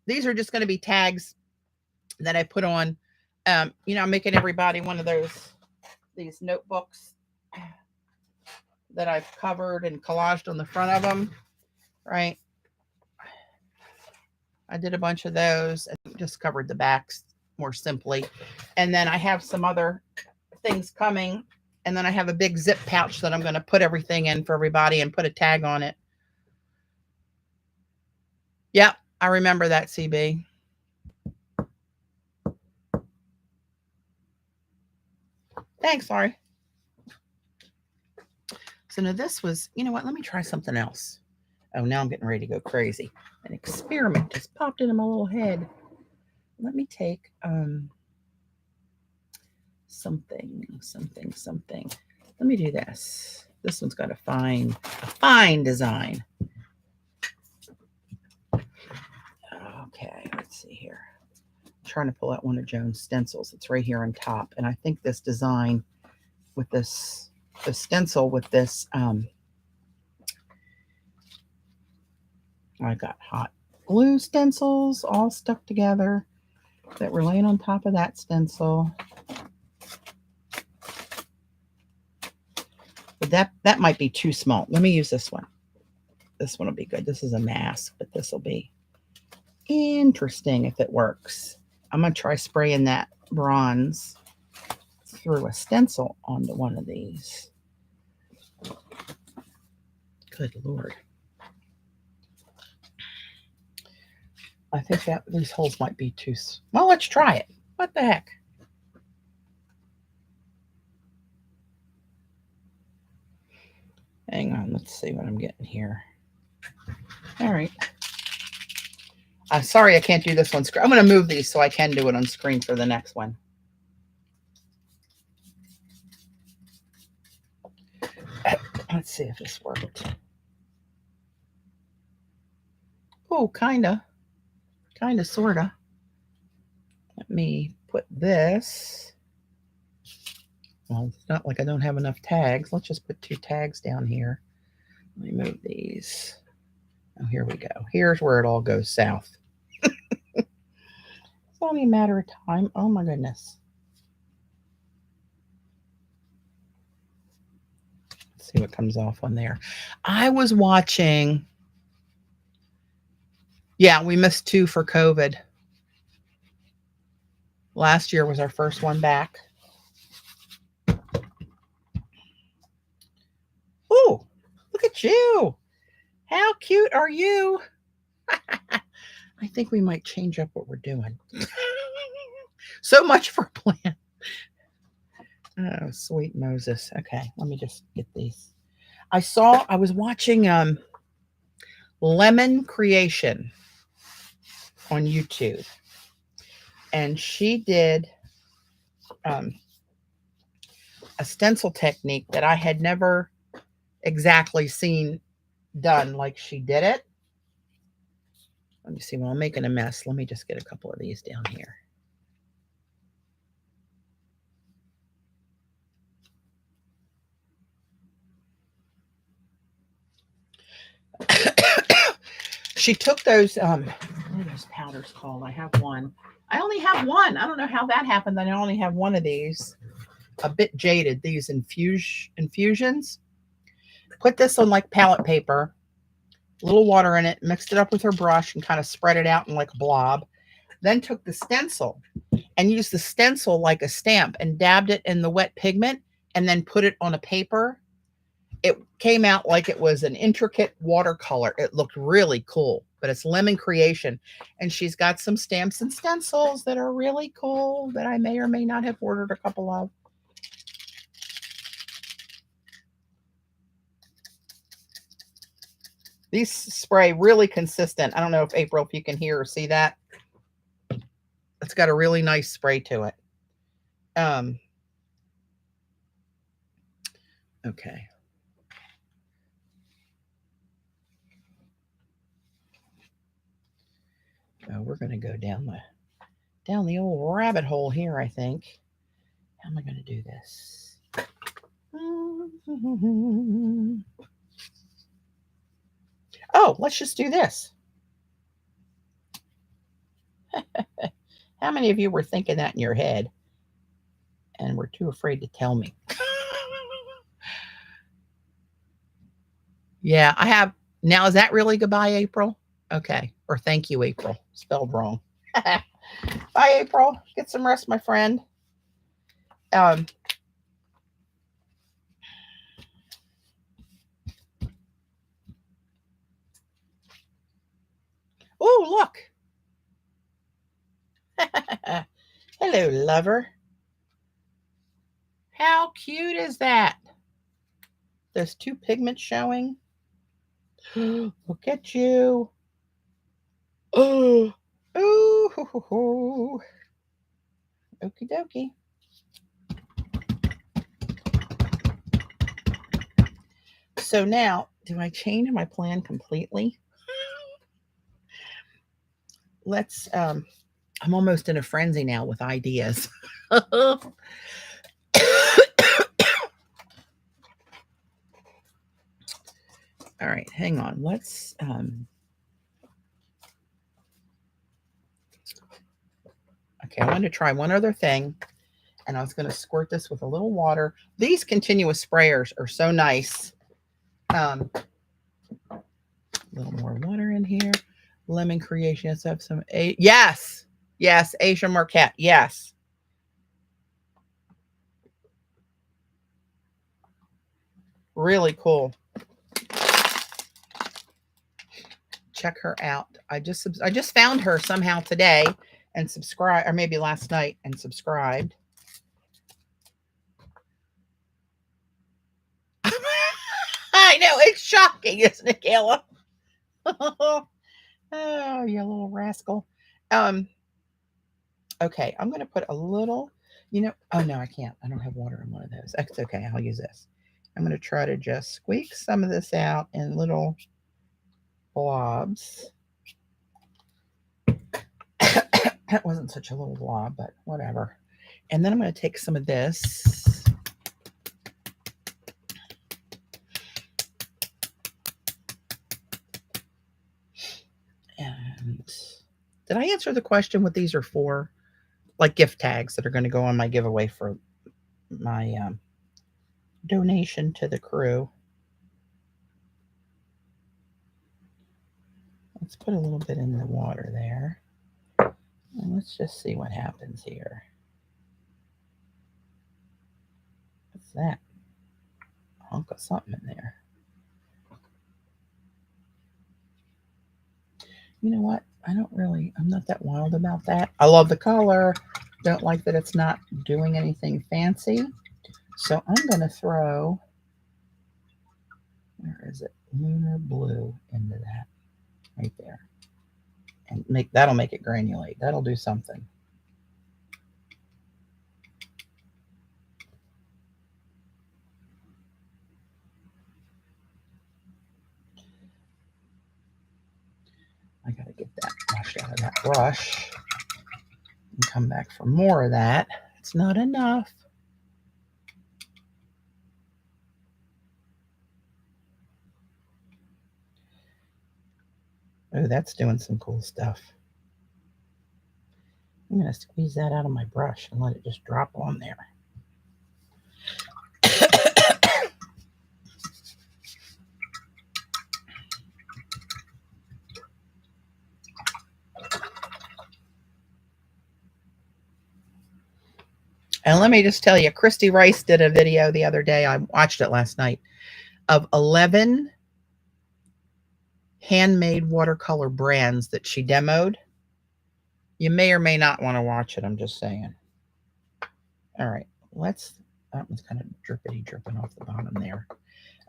these are just going to be tags that I put on. You know, I'm making everybody one of these notebooks that I've covered and collaged on the front of them, right? I did a bunch of those and just covered the backs more simply. And then I have some other things coming. And then I have a big zip pouch that I'm going to put everything in for everybody and put a tag on it. Yep, I remember that, CB. Thanks, Laurie. So now this was, you know what, let me try something else. Oh, now I'm getting ready to go crazy. An experiment just popped into my little head. Let me take something. Let me do this. This one's got a fine design. Okay, let's see here. I'm trying to pull out one of Joan's stencils. It's right here on top. And I think this design with the stencil with this, I got hot glue stencils all stuck together that were laying on top of that stencil. But that might be too small. Let me use this one. This one will be good. This is a mask, but this will be interesting if it works. I'm going to try spraying that bronze through a stencil onto one of these. Good Lord. I think that these holes might be too small. Well, let's try it. What the heck? Hang on. Let's see what I'm getting here. All right. I'm sorry I can't do this one. I'm going to move these so I can do it on screen for the next one. Let's see if this worked. Oh, kind of, sort of. Let me put this. Well, it's not like I don't have enough tags. Let's just put 2 tags down here. Let me move these. Oh, here we go. Here's where it all goes south. It's only a matter of time. Oh, my goodness. Let's see what comes off on there. I was watching. Yeah, we missed 2 for COVID. Last year was our first one back. Oh, look at you. How cute are you? I think we might change up what we're doing. So much for plan. Oh, sweet Moses. Okay, let me just get these. I was watching Lemon Creation on YouTube. And she did a stencil technique that I had never exactly seen done like she did it. Let me see. Well, I'm making a mess. Let me just get a couple of these down here. She took those, what are those powders called? I have one. I only have one. I don't know how that happened. I only have one of these. A bit jaded. These infusions. Put this on like palette paper. A little water in it. Mixed it up with her brush and kind of spread it out in like a blob. Then took the stencil and used the stencil like a stamp and dabbed it in the wet pigment and then put it on a paper. It came out like it was an intricate watercolor. It looked really cool, but it's Lemon Creation. And she's got some stamps and stencils that are really cool that I may or may not have ordered a couple of. These spray really consistent. I don't know if April, if you can hear or see that. It's got a really nice spray to it. Okay. We're going to go down the old rabbit hole here, I think. How am I going to do this? Oh, let's just do this. How many of you were thinking that in your head and were too afraid to tell me? Yeah, I have. Now, is that really goodbye, April? Okay. Or thank you, April. Spelled wrong. Bye, April. Get some rest, my friend. Oh, look. Hello, lover. How cute is that? There's 2 pigments showing. Look at you. Oh, ooh, okie dokie. So now, do I change my plan completely? Let's, I'm almost in a frenzy now with ideas. All right, hang on. Let's, okay, I want to try one other thing. And I was going to squirt this with a little water. These continuous sprayers are so nice. A little more water in here. Lemon Creation. Let's have some. Yes. Yes. Asia Marquette. Yes. Really cool. Check her out. I just found her somehow today and subscribed, or maybe last night and subscribed. I know, it's shocking, isn't it, Kayla? Oh, you little rascal. Okay, I'm going to put a little, oh no, I can't. I don't have water in one of those. That's okay. I'll use this. I'm going to try to just squeak some of this out in little blobs. That wasn't such a little blob, but whatever. And then I'm going to take some of this. And did I answer the question what these are for? Like gift tags that are going to go on my giveaway for my donation to the crew. Let's put a little bit in the water there. And let's just see what happens here. What's that? A hunk of something in there. You know what? I'm not that wild about that. I love the color. Don't like that it's not doing anything fancy. So I'm going to throw, where is it? Lunar blue into that right there. And that'll make it granulate. That'll do something. I got to get that washed out of that brush and come back for more of that. It's not enough. Oh, that's doing some cool stuff. I'm going to squeeze that out of my brush and let it just drop on there. And let me just tell you, Christy Rice did a video the other day. I watched it last night of 11 handmade watercolor brands that she demoed. You may or may not want to watch it. I'm just saying. All right, that one's kind of dripping off the bottom there.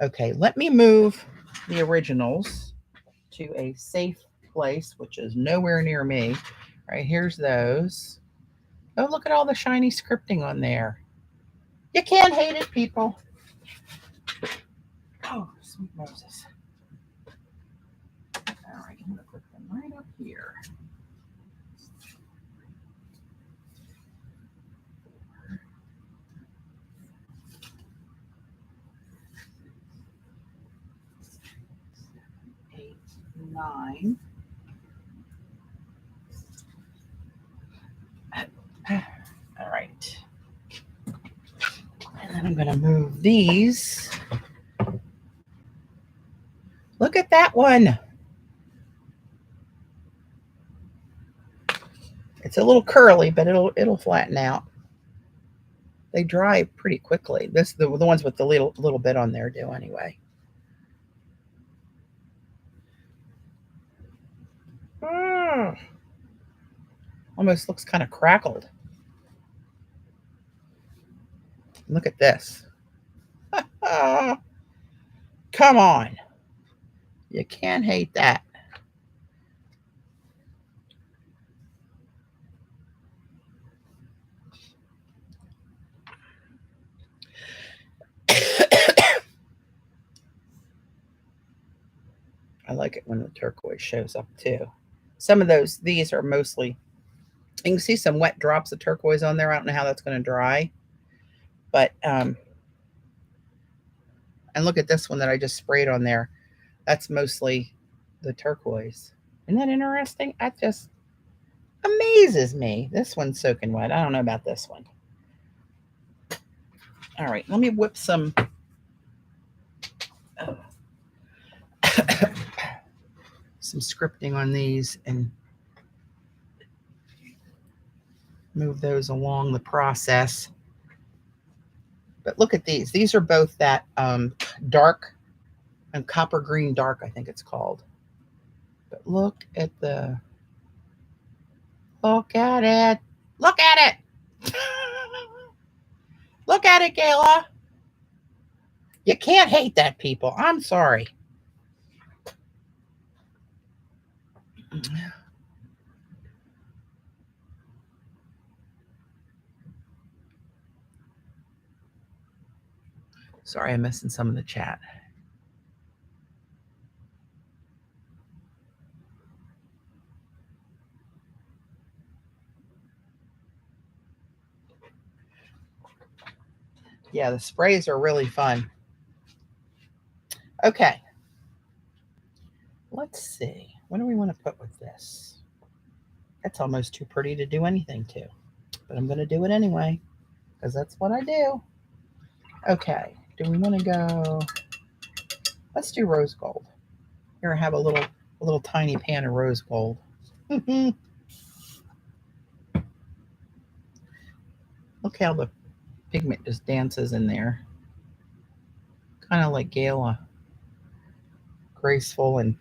Okay, let me move the originals to a safe place, which is nowhere near me. All right, here's those. Oh, look at all the shiny scripting on there. You can't hate it, people. Oh, sweet Moses. All right, I'm going to put them right up here. 8, 9. All right. And then I'm going to move these. Look at that one. It's a little curly, but it'll flatten out. They dry pretty quickly. The ones with the little bit on there do anyway. Almost looks kind of crackled. Look at this. Come on. You can't hate that. I like it when the turquoise shows up too. Some of these are mostly, you can see some wet drops of turquoise on there. I don't know how that's going to dry. But, and look at this one that I just sprayed on there. That's mostly the turquoise. Isn't that interesting? That just amazes me. This one's soaking wet. I don't know about this one. All right, let me whip some some scripting on these and move those along the process. But look at these. These are both that dark and copper green dark, I think it's called. But look at it. Look at it. Look at it, Gayla. You can't hate that, people. I'm sorry. Sorry, I'm missing some of the chat. Yeah, the sprays are really fun. Okay. Let's see. What do we want to put with this? That's almost too pretty to do anything to. But I'm going to do it anyway, because that's what I do. Okay. Do we want to go? Let's do rose gold. Here I have a little tiny pan of rose gold. Look how the pigment just dances in there. Kind of like Gala. Graceful and,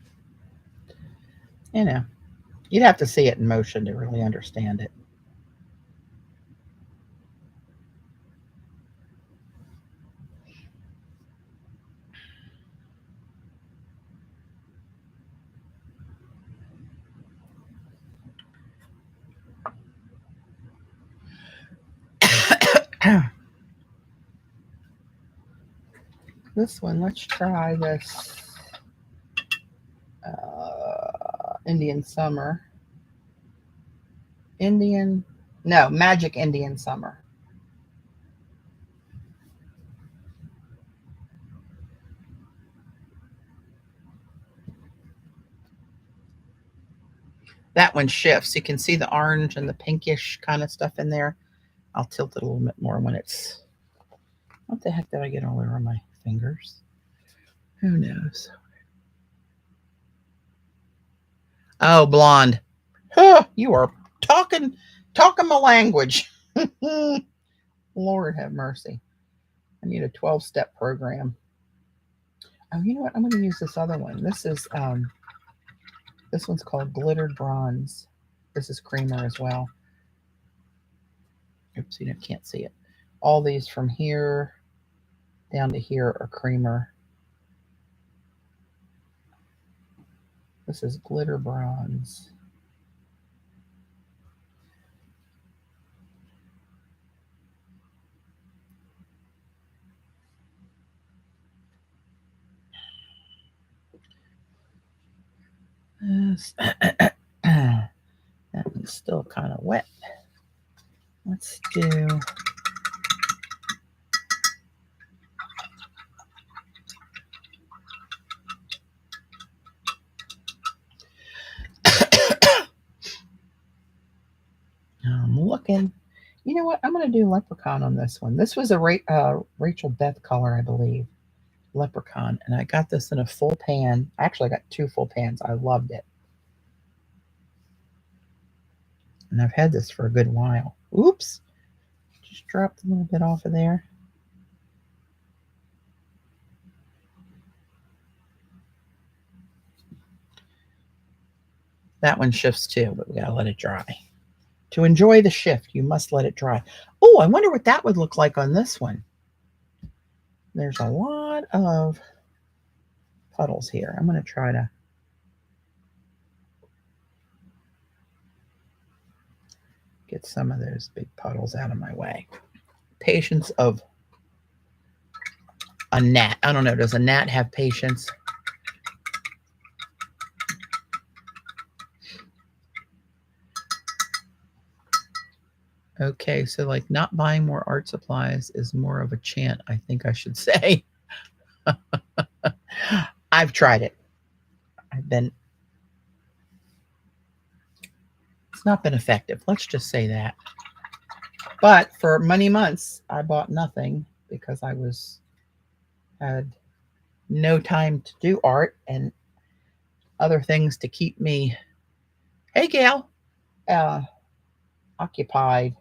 you know, you'd have to see it in motion to really understand it. This one, let's try this Indian Summer. Magic Indian Summer. That one shifts. You can see the orange and the pinkish kind of stuff in there. I'll tilt it a little bit more when it's... What the heck did I get all over my fingers? Who knows? Oh, blonde. Huh, you are talking my language. Lord have mercy. I need a 12-step program. Oh, you know what? I'm going to use this other one. This one's called Glittered Bronze. This is creamer as well. Oops, you can't see it. All these from here down to here are creamer. This is Glitter Bronze. That one's still kind of wet. Let's do... I'm looking. You know what? I'm going to do Leprechaun on this one. This was a Rachel Beth color, I believe. Leprechaun. And I got this in a full pan. Actually, I got 2 full pans. I loved it. And I've had this for a good while. Oops. Just dropped a little bit off of there. That one shifts too, but we got to let it dry. To enjoy the shift, you must let it dry. Oh, I wonder what that would look like on this one. There's a lot of puddles here. I'm going to try to get some of those big puddles out of my way. Patience of a gnat. I don't know. Does a gnat have patience? Okay, so like not buying more art supplies is more of a chant, I think I should say. I've tried it. It's not been effective. Let's just say that. But for many months, I bought nothing because I had no time to do art and other things to keep me, hey Gail, occupied.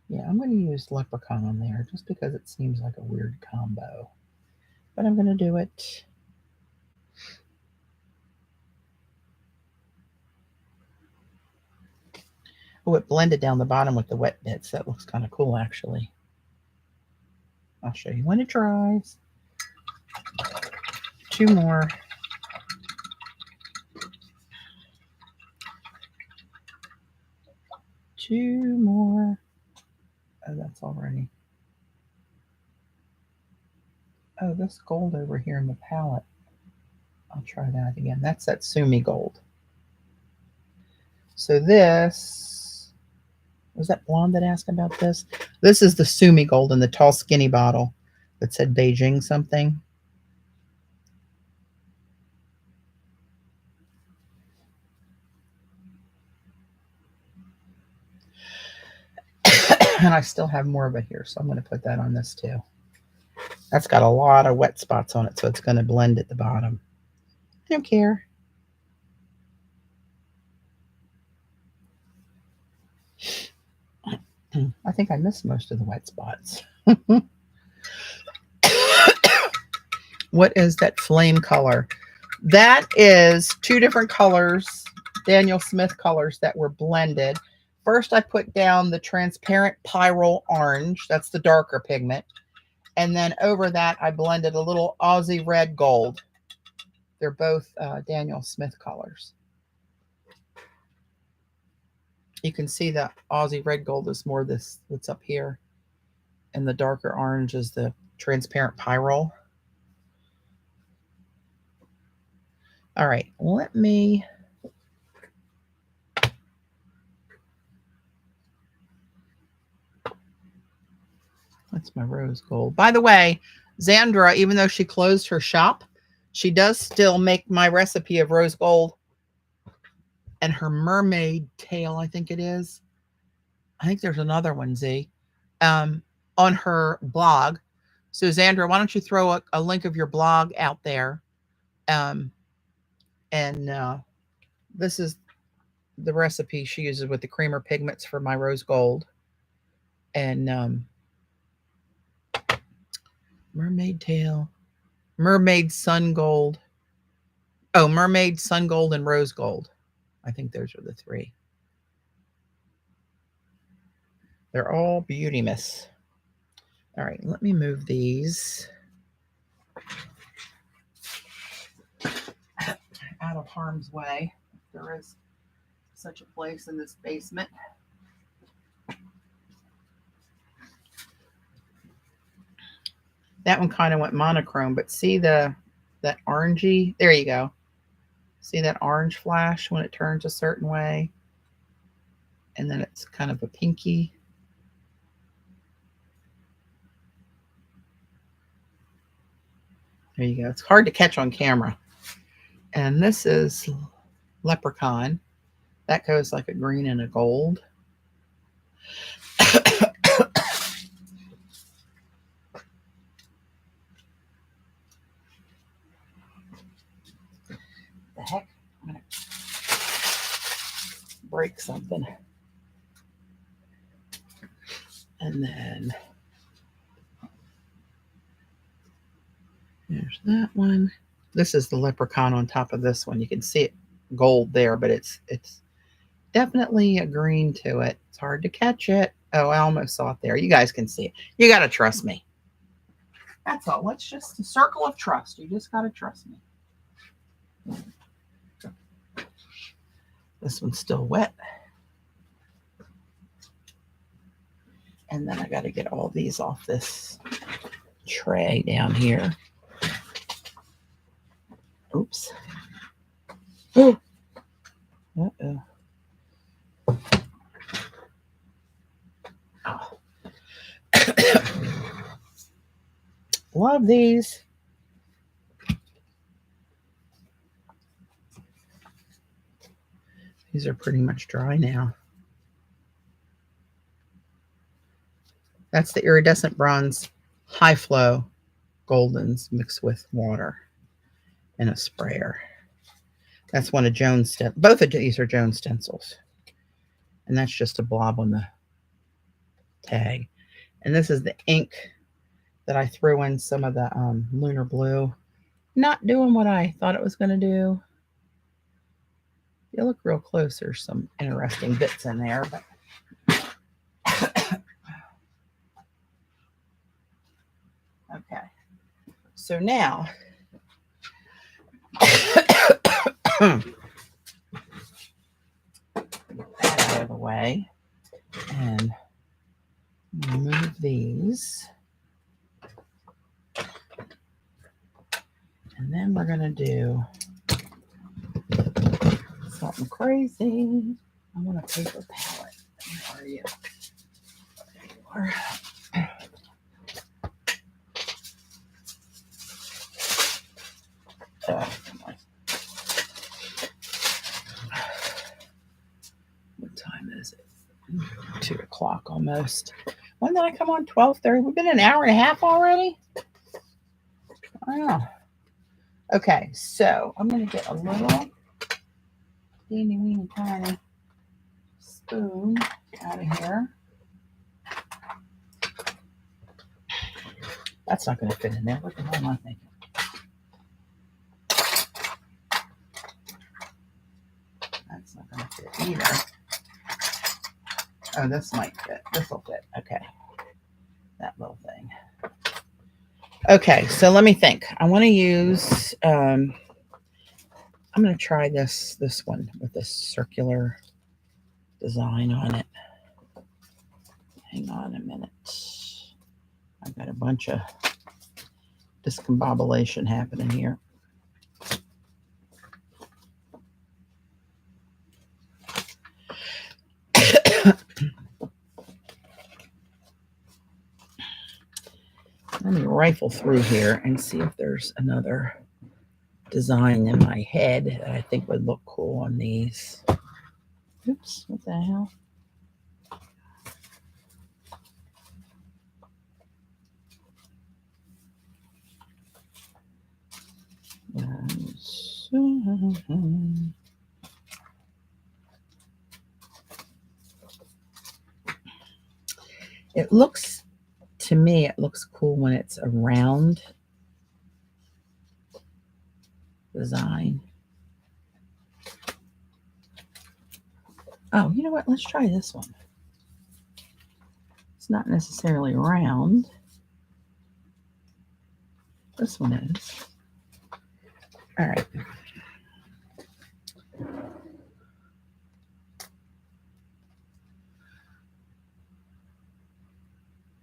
Yeah, I'm going to use Leprechaun on there just because it seems like a weird combo. But I'm going to do it. Oh, it blended down the bottom with the wet bits. That looks kind of cool, actually. I'll show you when it dries. 2 more. Two more. Oh, that's already. Oh, this gold over here in the palette. I'll try that again. That's that Sumi gold. So this, was that blonde that asked about this? This is the Sumi gold in the tall skinny bottle that said Beijing something. And I still have more of it here, so I'm going to put that on this too. That's got a lot of wet spots on it, so it's going to blend at the bottom. I don't care. I think I missed most of the wet spots. What is that flame color? That is 2 different colors, Daniel Smith colors that were blended. First, I put down the transparent Pyrrole orange. That's the darker pigment. And then over that, I blended a little Aussie red gold. They're both Daniel Smith colors. You can see the Aussie red gold is more this, what's up here. And the darker orange is the transparent Pyrrole. All right, let me... That's my rose gold. By the way, Xandra, even though she closed her shop, she does still make my recipe of rose gold and her mermaid tail, I think it is. I think there's another one, Z, on her blog. So Xandra, why don't you throw a link of your blog out there? This is the recipe she uses with the creamer pigments for my rose gold. And Mermaid tail. Mermaid sun gold. Oh, mermaid sun gold and rose gold. I think those are the three. They're all beauty-miss. All right, let me move these out of harm's way. If there is such a place in this basement. That one kind of went monochrome, but see that orangey? There you go. See that orange flash when it turns a certain way? And then it's kind of a pinky. There you go. It's hard to catch on camera. And this is Leprechaun. That goes like a green and a gold. The heck? I'm going to break something. And then there's that one. This is the Leprechaun on top of this one. You can see it gold there, but it's definitely a green to it. It's hard to catch it. Oh, I almost saw it there. You guys can see it. You got to trust me. That's all. Let's just a circle of trust. You just got to trust me. This one's still wet. And then I got to get all these off this tray down here. Oops. Uh-oh. Oh. Love these. These are pretty much dry now. That's the iridescent bronze high flow goldens mixed with water in a sprayer. That's one of Joan's, both of these are Joan's stencils. And that's just a blob on the tag. And this is the ink that I threw in some of the lunar blue. Not doing what I thought it was going to do. If you look real close, there's some interesting bits in there, but okay. So now get that out of the way and move these. And then we're going to do something crazy. I want a paper palette. Where are you? There you are. Come on. What time is it? 2 o'clock almost. When did I come on? 12:30. We've been an hour and a half already? Wow. Okay, so I'm going to get a little teeny weeny tiny spoon out of here. That's not going to fit in there. What the hell am I thinking? That's not going to fit either. Oh, this might fit. This will fit. Okay. That little thing. Okay, so let me think. I want to use, I'm going to try this one with this circular design on it. Hang on a minute. I've got a bunch of discombobulation happening here. Let me rifle through here and see if there's another design in my head that I think would look cool on these. Oops, what the hell? It looks to me, it looks cool when it's a round design. Oh, you know what? Let's try this one. It's not necessarily round. This one is. All right.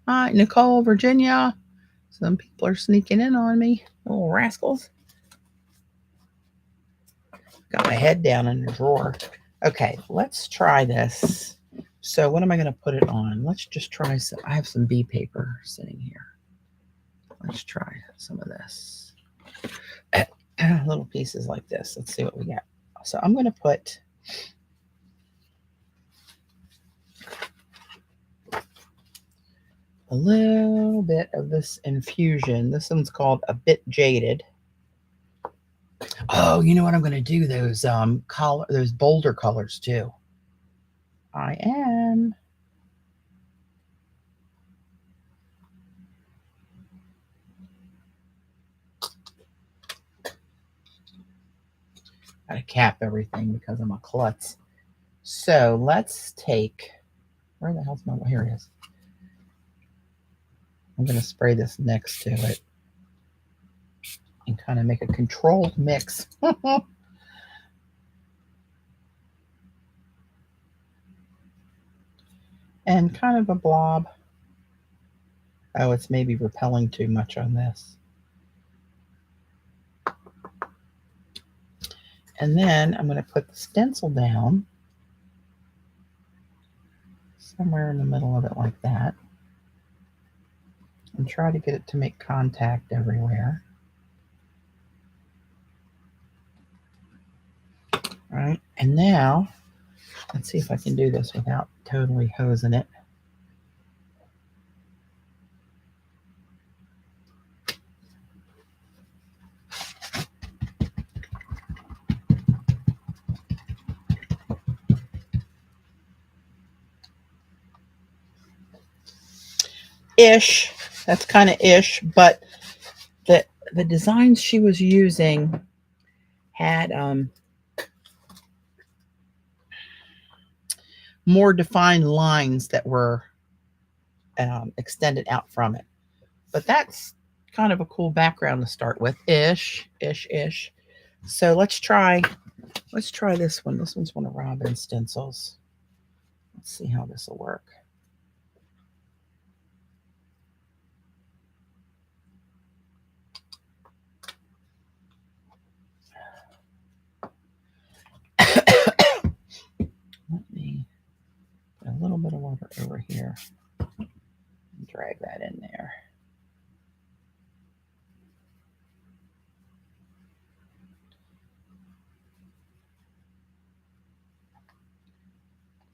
Hi, Nicole, Virginia. Some people are sneaking in on me, little rascals. Got my head down in the drawer. Okay, let's try this. So what am I going to put it on? Let's just try some. I have some bee paper sitting here. Let's try some of this. Little pieces like this. Let's see what we get. So I'm going to put a little bit of this infusion. This one's called A Bit Jaded. Oh, you know what I'm going to do? Those those bolder colors too. I am. Gotta cap everything because I'm a klutz. So let's take. Where the hell's my? Here it is. I'm going to spray this next to it and kind of make a controlled mix. And kind of a blob. Oh, it's maybe repelling too much on this. And then I'm going to put the stencil down somewhere in the middle of it like that. And try to get it to make contact everywhere. All right, and now let's see if I can do this without totally hosing it. Ish. That's kind of ish, but the designs she was using had more defined lines that were extended out from it. But that's kind of a cool background to start with. Ish. So let's try this one. This one's one of Robin's stencils. Let's see how this will work. Let me put a little bit of water over here and drag that in there.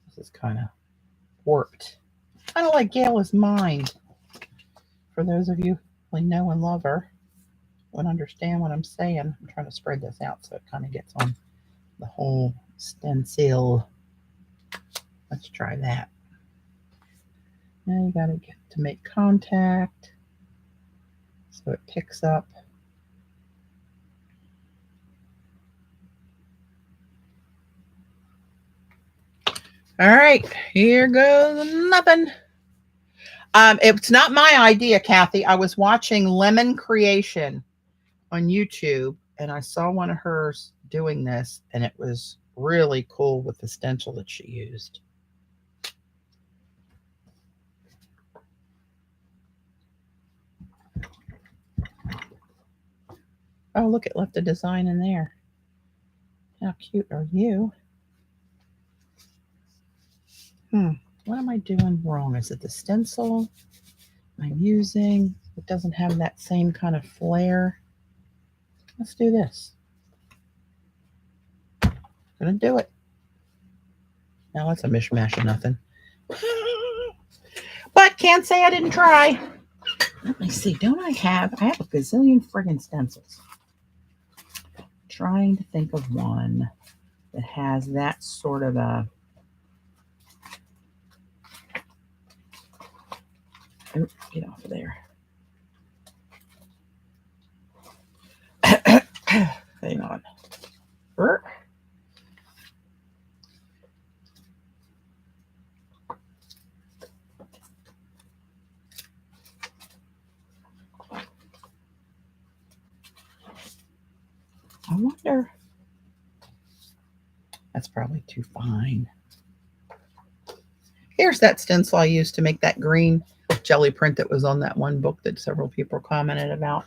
This is kind of warped. Kind of like Gail is mine. For those of you who know and love her, would understand what I'm saying. I'm trying to spread this out so it kind of gets on the whole stencil. Let's try that. Now you got to get to make contact so it picks up. All right, here goes nothing. It's not my idea, Kathy. I was watching Lemon Creation on YouTube, and I saw one of hers doing this, and it was really cool with the stencil that she used. Oh, look, it left a design in there. How cute are you? What am I doing wrong? Is it the stencil I'm using? It doesn't have that same kind of flare. Let's do this. Gonna do it. Now it's a mishmash of nothing. But can't say I didn't try. Let me see. I have a gazillion friggin' stencils. Trying to think of one that has that sort of a Oops, get off of there. Hang on. I wonder. That's probably too fine. Here's that stencil I used to make that green jelly print that was on that one book that several people commented about.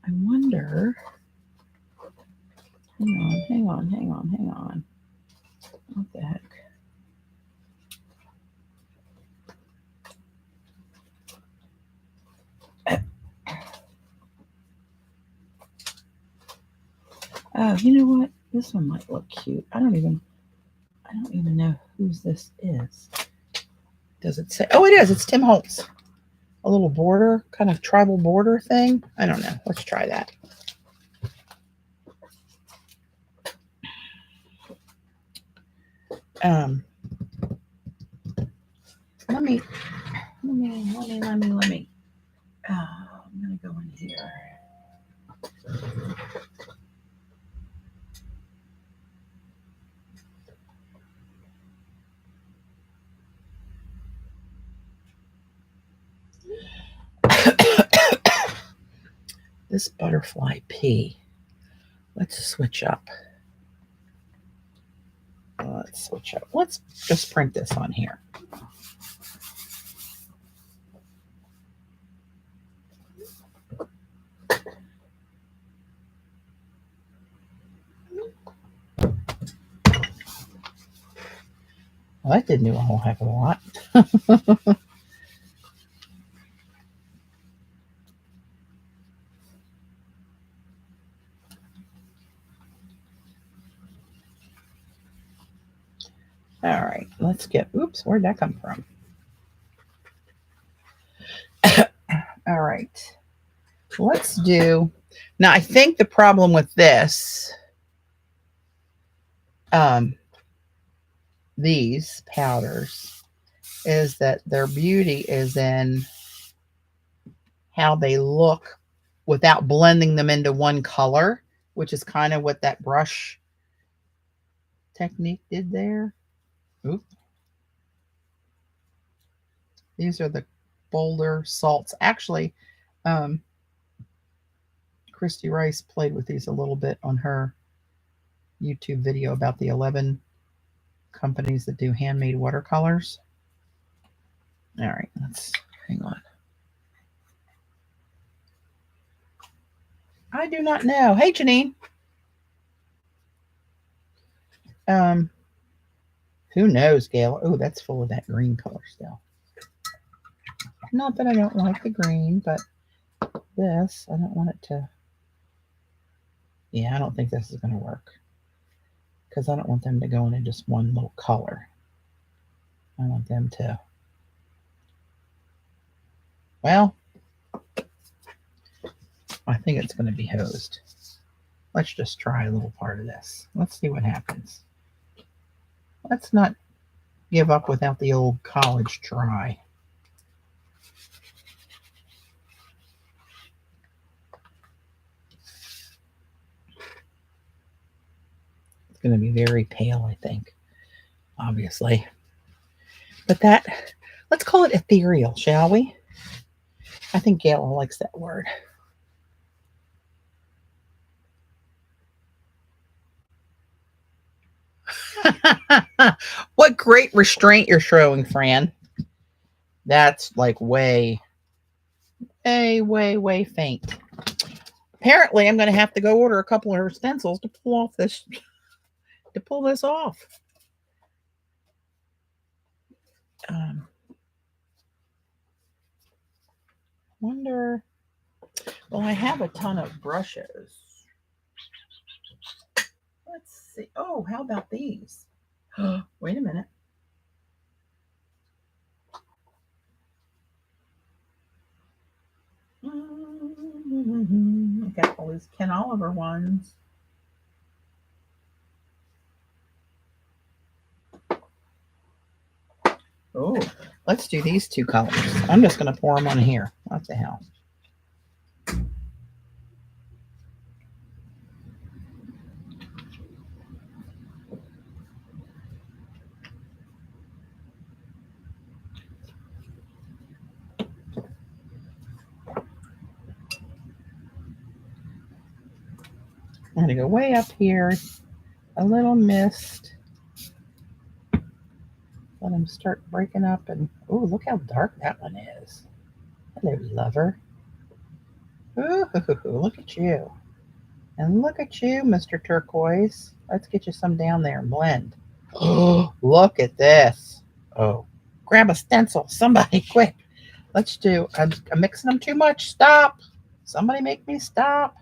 I wonder. Hang on. What the heck? Oh, you know what? This one might look cute. I don't even know whose this is. Does it say? Oh, it is. It's Tim Holtz. A little border, kind of tribal border thing. I don't know. Let's try that. Let me. I'm gonna go in here. This butterfly pea. Let's switch up. Let's just print this on here. Well, that didn't do a whole heck of a lot. All right, let's get, oops, where'd that come from? All right, let's do, now I think the problem with this, these powders, is that their beauty is in how they look without blending them into one color, which is kind of what that brush technique did there. Oop. These are the Boulder salts. Actually, Christy Rice played with these a little bit on her YouTube video about the 11 companies that do handmade watercolors. All right, let's hang on. I do not know. Hey, Janine. Who knows, Gail? Oh, that's full of that green color still. Not that I don't like the green, but this, I don't want it to. Yeah, I don't think this is going to work because I don't want them to go into just one little color. I want them to. Well, I think it's going to be hosed. Let's just try a little part of this. Let's see what happens. Let's not give up without the old college try. It's going to be very pale, I think, obviously. But that, let's call it ethereal, shall we? I think Gail likes that word. What great restraint you're showing, Fran. That's like way faint. Apparently, I'm going to have to go order a couple of her stencils to pull off this, off. Wonder. Well, I have a ton of brushes. Let's see. Oh, how about these? Wait a minute. I got all these Ken Oliver ones. Oh, let's do these two colors. I'm just going to pour them on here. What the hell? I'm going to go way up here, a little mist. Let them start breaking up. And oh, look how dark that one is. Hello, lover. Ooh, look at you. And look at you, Mr. Turquoise. Let's get you some down there and blend. Oh, look at this. Oh, grab a stencil. Somebody, quick. Let's do, I'm mixing them too much. Stop. Somebody make me stop.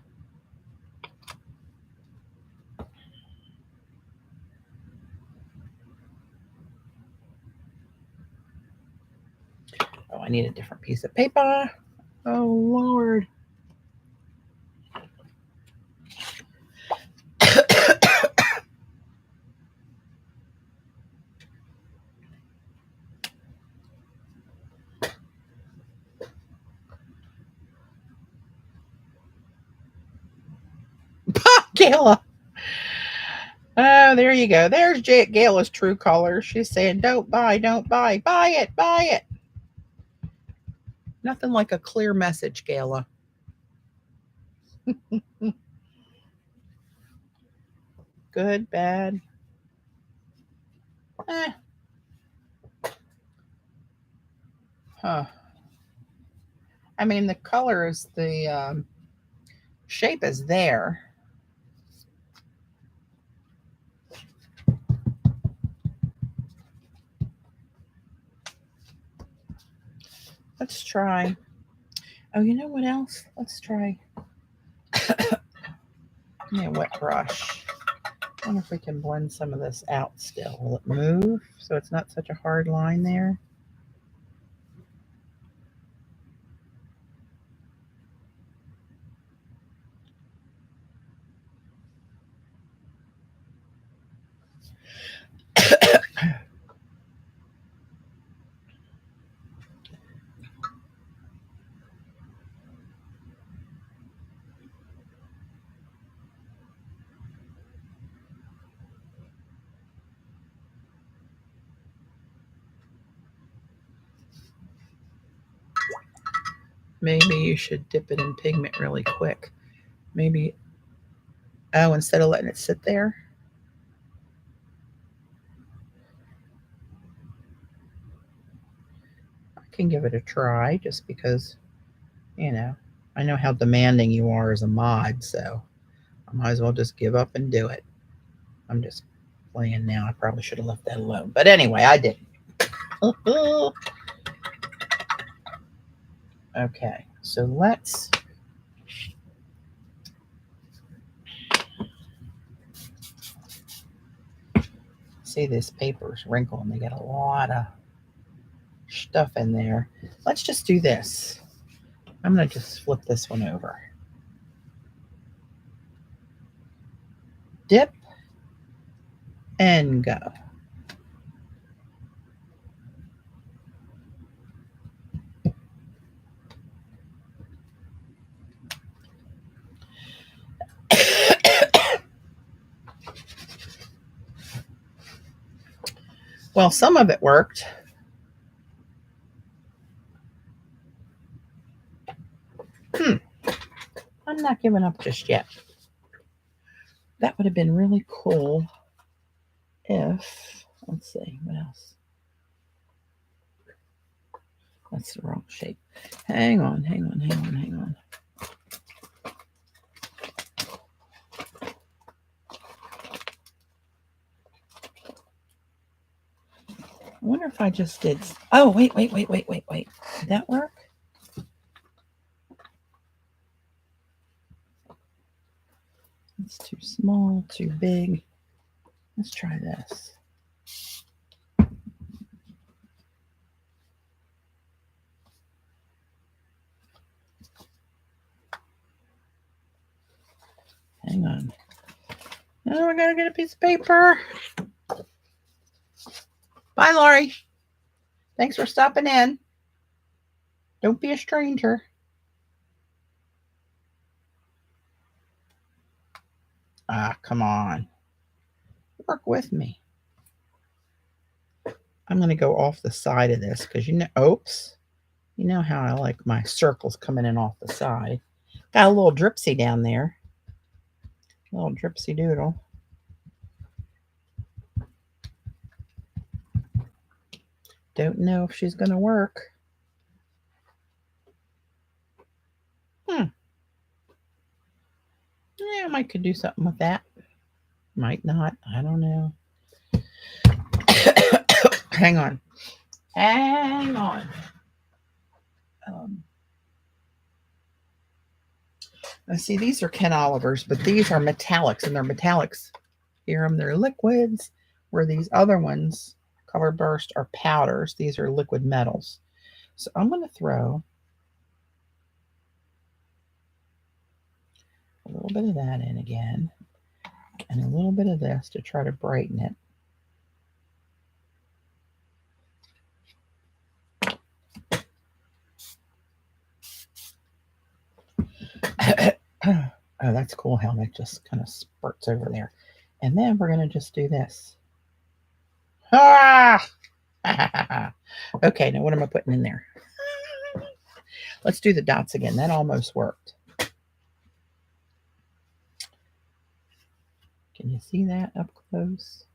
Oh, I need a different piece of paper. Oh, Lord. Gayla. Oh, there you go. There's Gayla's true color. She's saying, don't buy, don't buy. Buy it, buy it. Nothing like a clear message, Gayla. Good, bad. Huh. I mean, the color is the shape is there. Let's try. Oh, you know what else? Let's try. Yeah, wet brush. I wonder if we can blend some of this out still. Will it move so it's not such a hard line there? Maybe you should dip it in pigment really quick. Maybe, oh, instead of letting it sit there. I can give it a try just because, you know, I know how demanding you are as a mod, so I might as well just give up and do it. I'm just playing now. I probably should have left that alone. But anyway, I didn't. Okay, so let's see, this paper's wrinkled and they got a lot of stuff in there. Let's just do this. I'm going to just flip this one over. Dip and go. Well, some of it worked. I'm not giving up just yet. That would have been really cool if, let's see, what else? That's the wrong shape. Hang on, hang on, hang on, hang on. I wonder if I just did. Oh, wait. Did that work? It's too small, too big. Let's try this. Hang on. Oh, I gotta get a piece of paper. Bye, Laurie. Thanks for stopping in. Don't be a stranger. Ah, come on. Work with me. I'm going to go off the side of this because oops. You know how I like my circles coming in off the side. Got a little dripsy down there. A little dripsy doodle. Don't know if she's going to work. Yeah, I might could do something with that. Might not. I don't know. Hang on. Hang on. Now see, these are Ken Oliver's, but these are metallics, and they're metallics. Hear them? They're liquids, where these other ones, Color Burst, are powders. These are liquid metals. So I'm going to throw a little bit of that in again, and a little bit of this to try to brighten it. Oh, that's cool how that just kind of spurts over there. And then we're going to just do this. Ah! Okay, now what am I putting in there? Let's do the dots again. That almost worked. Can you see that up close?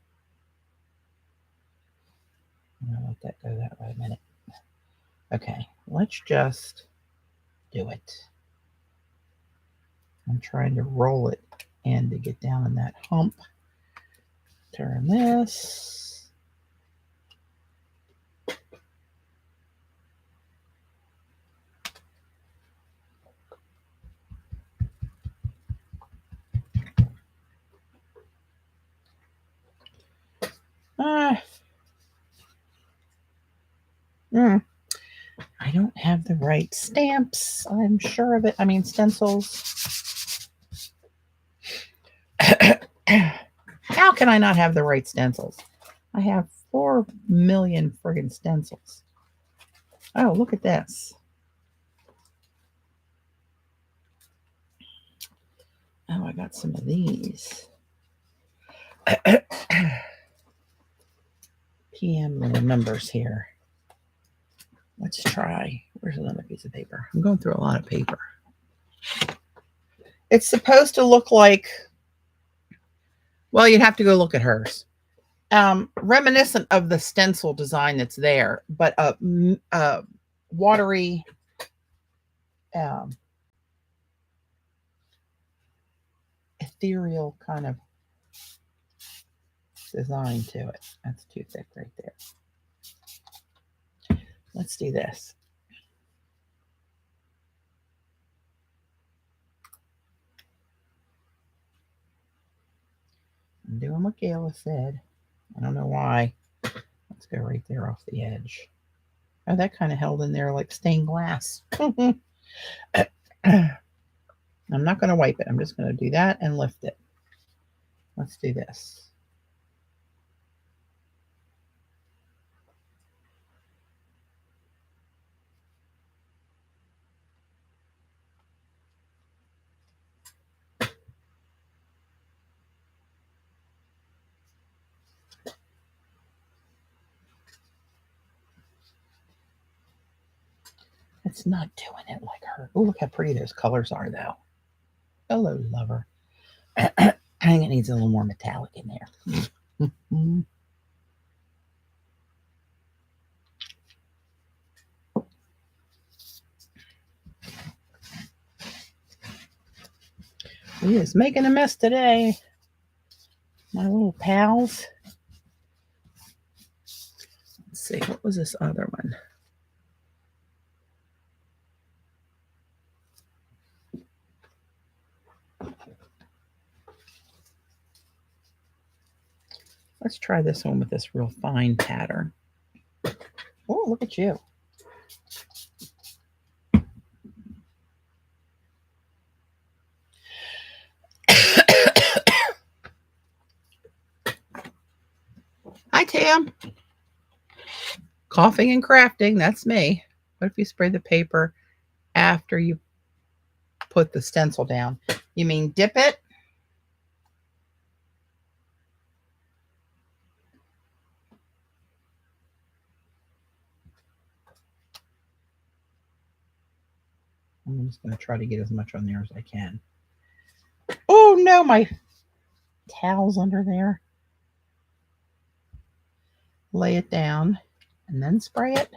I'm going to let that go that way a minute. Okay, let's just do it. I'm trying to roll it and to get down in that hump. Turn this. I don't have the right stamps. I'm sure of it. I mean, stencils. How can I not have the right stencils? I have 4 million friggin' stencils. Oh, look at this. Oh, I got some of these. PM little numbers here. Let's try. Where's another piece of paper? I'm going through a lot of paper. It's supposed to look like, well, you'd have to go look at hers. Reminiscent of the stencil design that's there, but a watery, ethereal kind of design to it. That's too thick right there. Let's do this. I'm doing what Gayla said. I don't know why. Let's go right there off the edge. Oh, that kind of held in there like stained glass. I'm not going to wipe it. I'm just going to do that and lift it. Let's do this. It's not doing it like her. Oh, look how pretty those colors are, though. Hello, lover. I think it needs a little more metallic in there. He is making a mess today. My little pals. Let's see, what was this other one? Let's try this one with this real fine pattern. Oh, look at you. Hi, Tam. Coughing and crafting, that's me. What if you spray the paper after you put the stencil down? You mean dip it? I'm just going to try to get as much on there as I can. Oh no, my towel's under there. Lay it down and then spray it.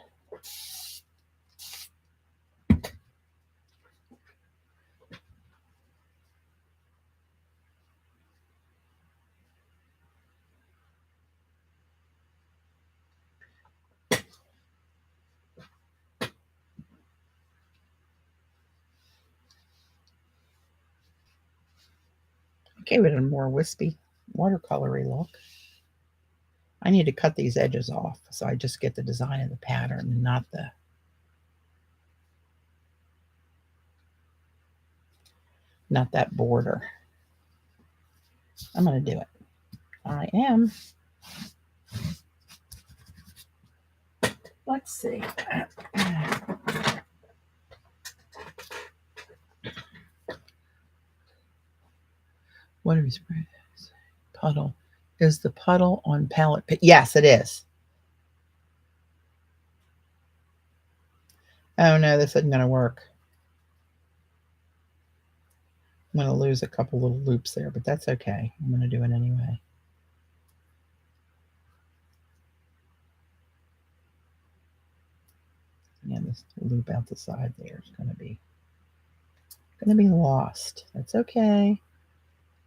Gave it a more wispy, watercolory look. I need to cut these edges off so I just get the design of the pattern, not that border. I'm going to do it. I am. Let's see. What have you sprayed? Puddle. Is the puddle on palette? Yes, it is. Oh no, this isn't going to work. I'm going to lose a couple little loops there, but that's okay. I'm going to do it anyway. Yeah, this loop out the side there is going to be lost. That's okay.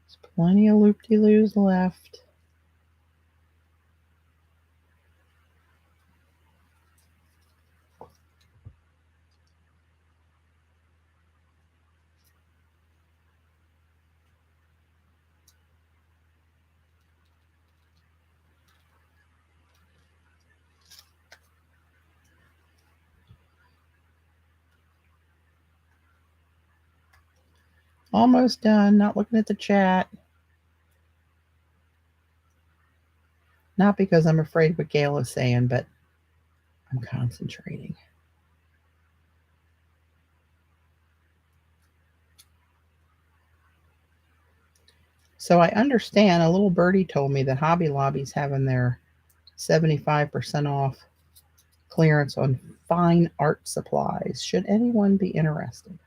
There's plenty of loop-de-loos left. Almost done. Not looking at the chat. Not because I'm afraid what Gail is saying, but I'm concentrating. So I understand, a little birdie told me that Hobby Lobby's having their 75% off clearance on fine art supplies. Should anyone be interested?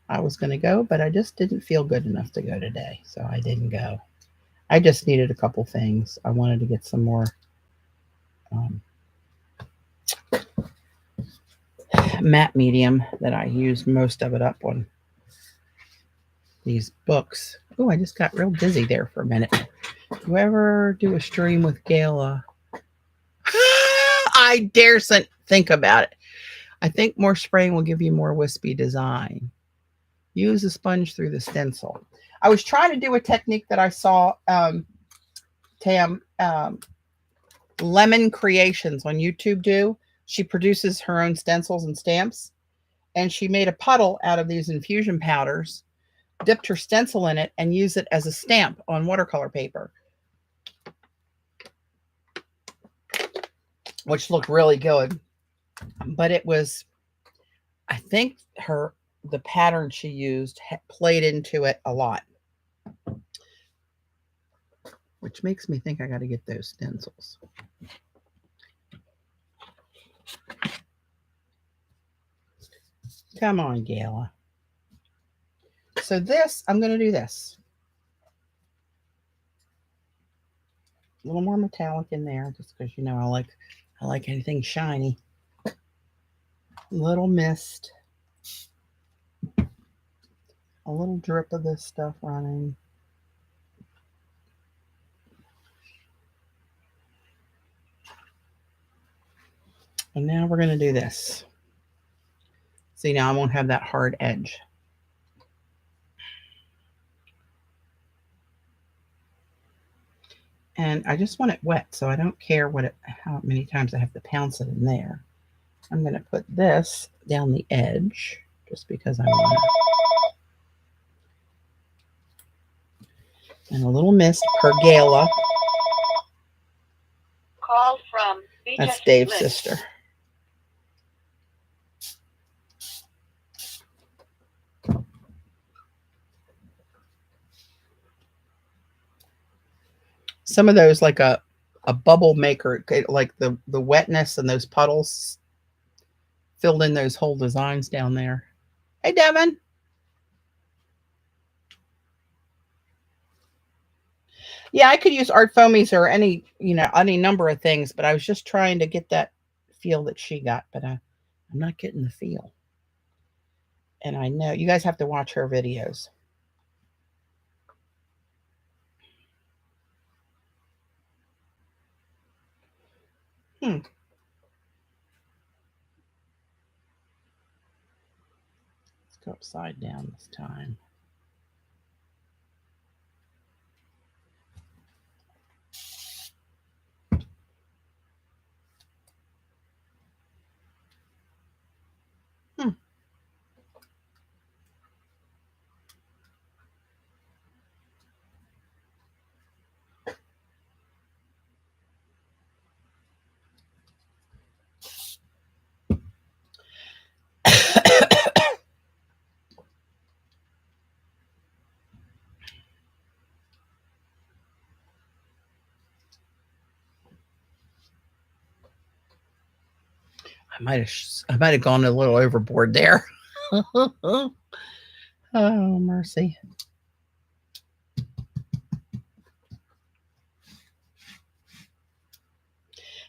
I was going to go, but I just didn't feel good enough to go today, so I didn't go. I just needed a couple things. I wanted to get some more matte medium that I used most of it up on these books. Oh, I just got real dizzy there for a minute. Do you ever do a stream with Gala? I daresn't think about it. I think more spraying will give you more wispy design. Use a sponge through the stencil. I was trying to do a technique that I saw Tam Lemon Creations on YouTube do. She produces her own stencils and stamps, and she made a puddle out of these infusion powders, dipped her stencil in it, and used it as a stamp on watercolor paper, which looked really good. But it was, I think the pattern she used played into it a lot, which makes me think I got to get those stencils. Come on, Gala. So this, I'm going to do this. A little more metallic in there, just because, you know, I like anything shiny. Little mist. A little drip of this stuff running. And now we're going to do this. See, now I won't have that hard edge. And I just want it wet, so I don't care how many times I have to pounce it in there. I'm going to put this down the edge, just because I want it. And a little mist per gala. Call from That's Dave's sister. Some of those, like a bubble maker, like the wetness and those puddles filled in those whole designs down there. Hey, Devin. Yeah, I could use art foamies or any, any number of things, but I was just trying to get that feel that she got, but I'm not getting the feel. And I know you guys have to watch her videos. Let's go upside down this time. I might have gone a little overboard there. Oh, mercy.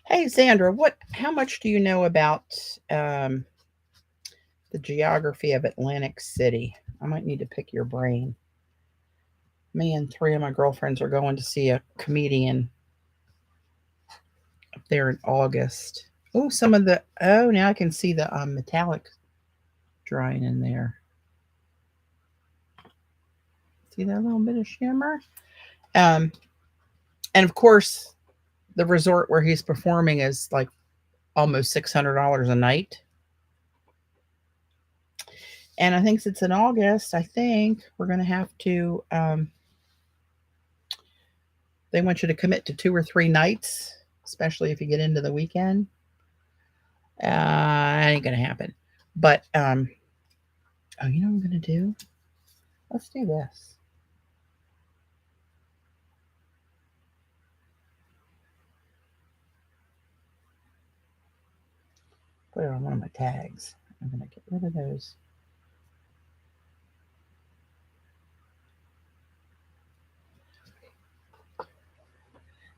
Hey, Sandra, how much do you know about um, the geography of Atlantic City? I might need to pick your brain. Me and three of my girlfriends are going to see a comedian up there in August. Oh, now I can see the metallic drying in there. See that little bit of shimmer? Um, and of course, the resort where he's performing is like almost $600 a night. And I think since in August, I think we're going to have to, they want you to commit to 2 or 3 nights, especially if you get into the weekend. That ain't going to happen. But, oh, you know what I'm going to do? Let's do this. Put it on one of my tags. I'm going to get rid of those.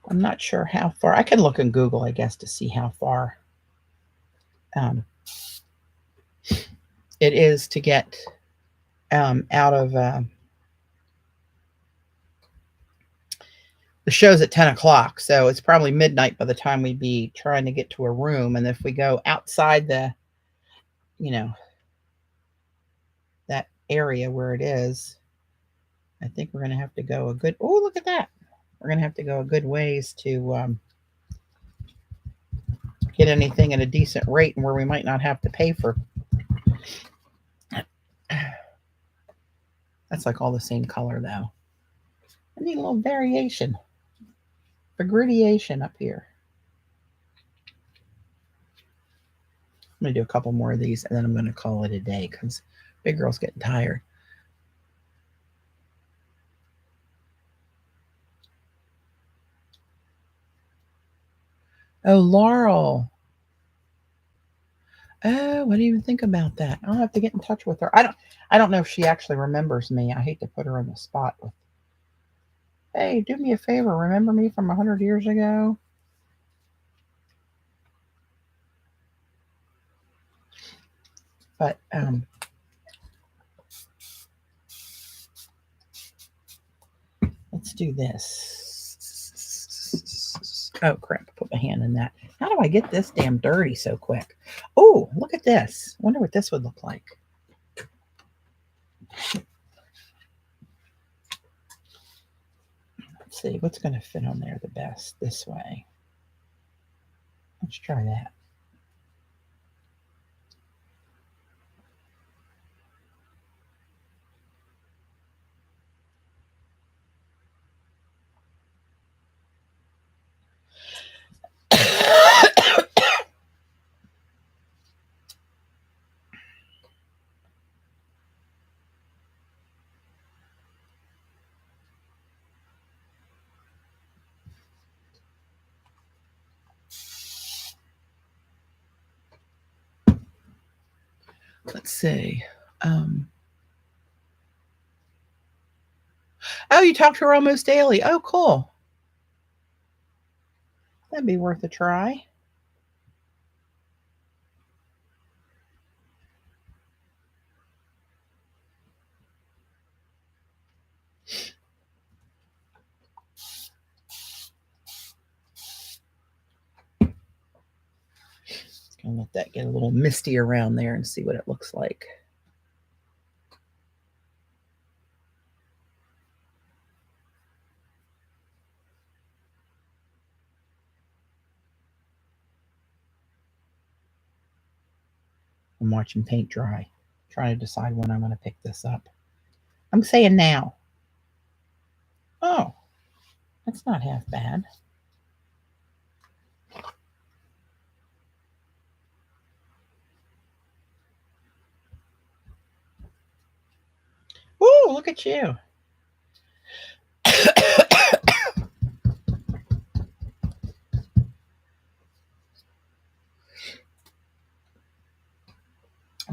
I'm not sure how far. I can look in Google, I guess, to see how far it is to get out of the show's at 10 o'clock. So it's probably midnight by the time we'd be trying to get to a room. And if we go outside that area where it is, I think we're going to have to go oh, look at that. We're going to have to go a good ways to get anything at a decent rate and where we might not have to pay for. That's like all the same color though. I need a little variation. A gradation up here. I'm going to do a couple more of these and then I'm going to call it a day because big girl's getting tired. Oh, Laurel. Oh, I didn't even think about that. I'll have to get in touch with her. I don't know if she actually remembers me. I hate to put her on the spot with, hey, do me a favor. Remember me from 100 years ago? But let's do this. Oh, crap. I put my hand in that. How do I get this damn dirty so quick? Oh, look at this. I wonder what this would look like. Let's see. What's going to fit on there the best this way? Let's try that. Let's see. Oh, you talk to her almost daily. Oh, cool. That'd be worth a try. Gonna let that get a little misty around there and see what it looks like. I'm watching paint dry, trying to decide when I'm going to pick this up. I'm saying now. Oh, that's not half bad. Ooh, look at you.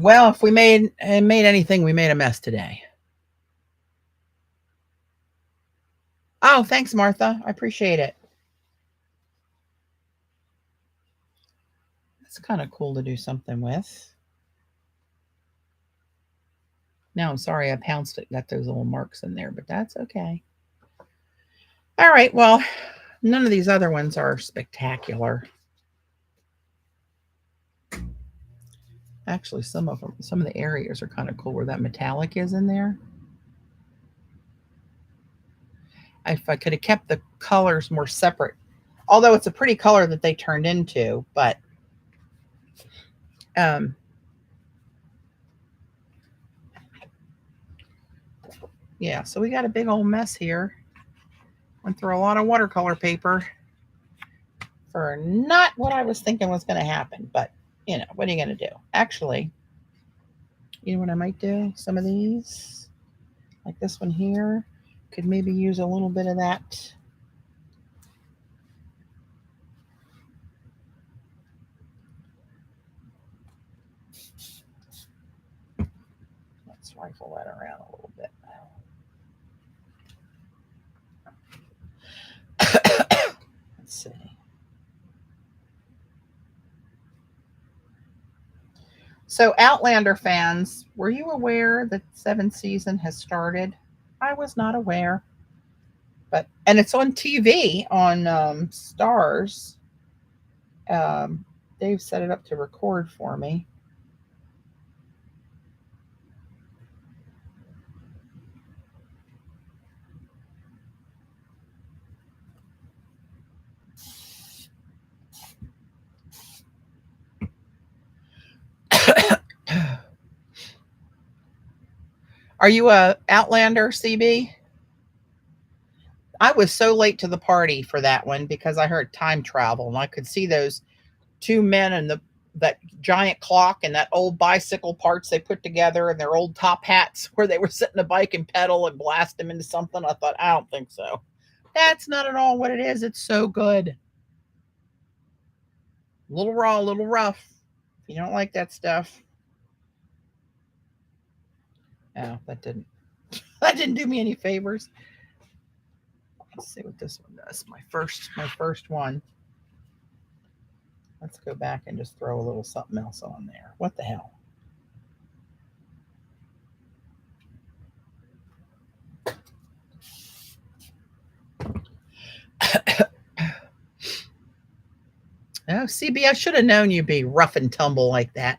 Well, if we made anything, we made a mess today. Oh, thanks, Martha. I appreciate it. That's kind of cool to do something with. Now, I'm sorry I pounced it, got those little marks in there, but that's okay. All right, well, none of these other ones are spectacular. Actually, some of the areas are kind of cool where that metallic is in there. If I could have kept the colors more separate, although it's a pretty color that they turned into, but yeah, so we got a big old mess here. Went through a lot of watercolor paper for not what I was thinking was going to happen, but you know, what are you going to do? Actually, you know what I might do? Some of these, like this one here, could maybe use a little bit of that. Let's rifle that around a little bit. Let's see. So, Outlander fans, were you aware that the seventh season has started? I was not aware, and it's on TV on Stars. Dave set it up to record for me. Are you a Outlander, CB? I was so late to the party for that one because I heard time travel and I could see those two men and that giant clock and that old bicycle parts they put together and their old top hats where they were sitting a bike and pedal and blast them into something. I thought, I don't think so. That's not at all what it is. It's so good. A little raw, a little rough. If you don't like that stuff. Oh, that didn't do me any favors. Let's see what this one does. My first one. Let's go back and just throw a little something else on there. What the hell? Oh, CB, I should have known you'd be rough and tumble like that.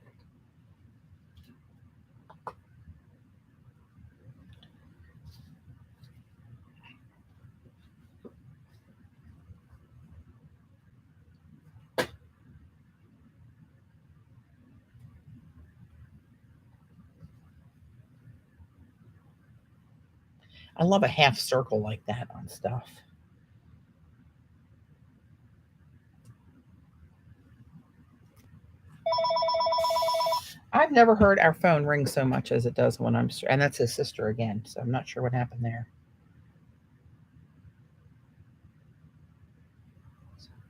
I love a half circle like that on stuff. I've never heard our phone ring so much as it does when I'm, and that's his sister again. So I'm not sure what happened there.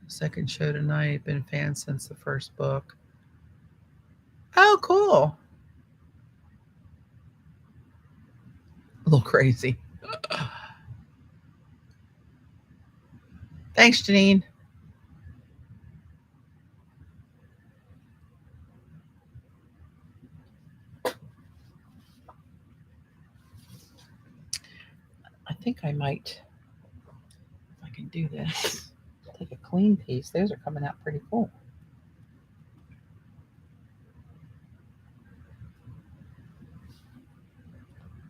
Second show tonight. Been fans since the first book. Oh, cool. A little crazy. Thanks, Janine. I think I might, if I can do this, take a clean piece. Those are coming out pretty cool.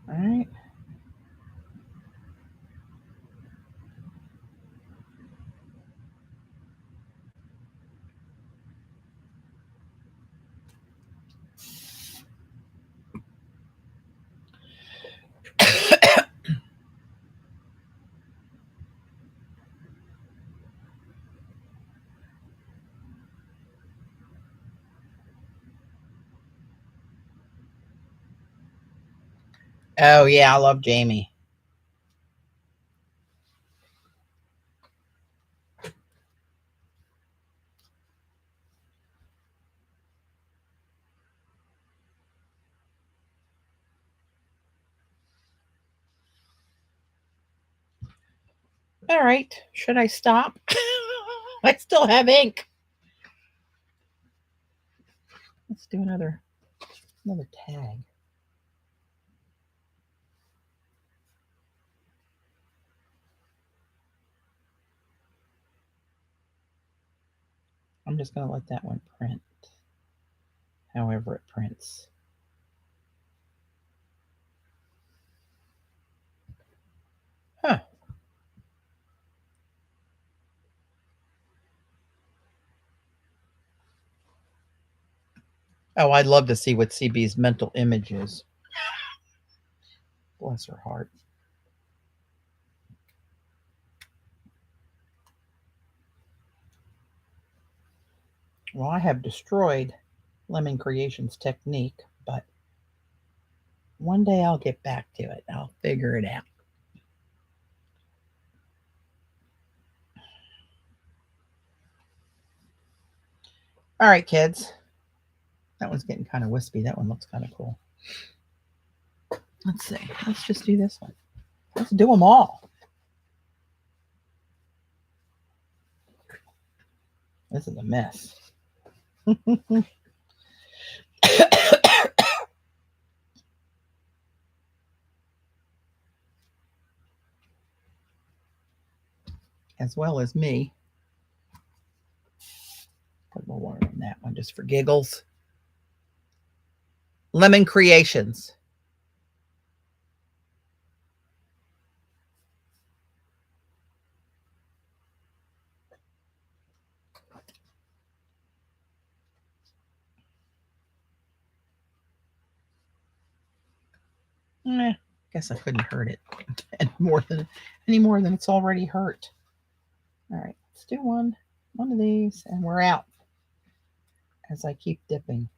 All right. Oh, yeah, I love Jamie. All right. Should I stop? I still have ink. Let's do another tag. I'm just going to let that one print however it prints. Huh. Oh, I'd love to see what CB's mental image is. Bless her heart. Well, I have destroyed Lemon Creations technique, but one day I'll get back to it. I'll figure it out. All right, kids. That one's getting kind of wispy. That one looks kind of cool. Let's see. Let's just do this one. Let's do them all. This is a mess. As well as me. Put more water on that one just for giggles. Lemon Creations. Guess I couldn't hurt it any more than it's already hurt. All right, let's do one of these, and we're out. As I keep dipping.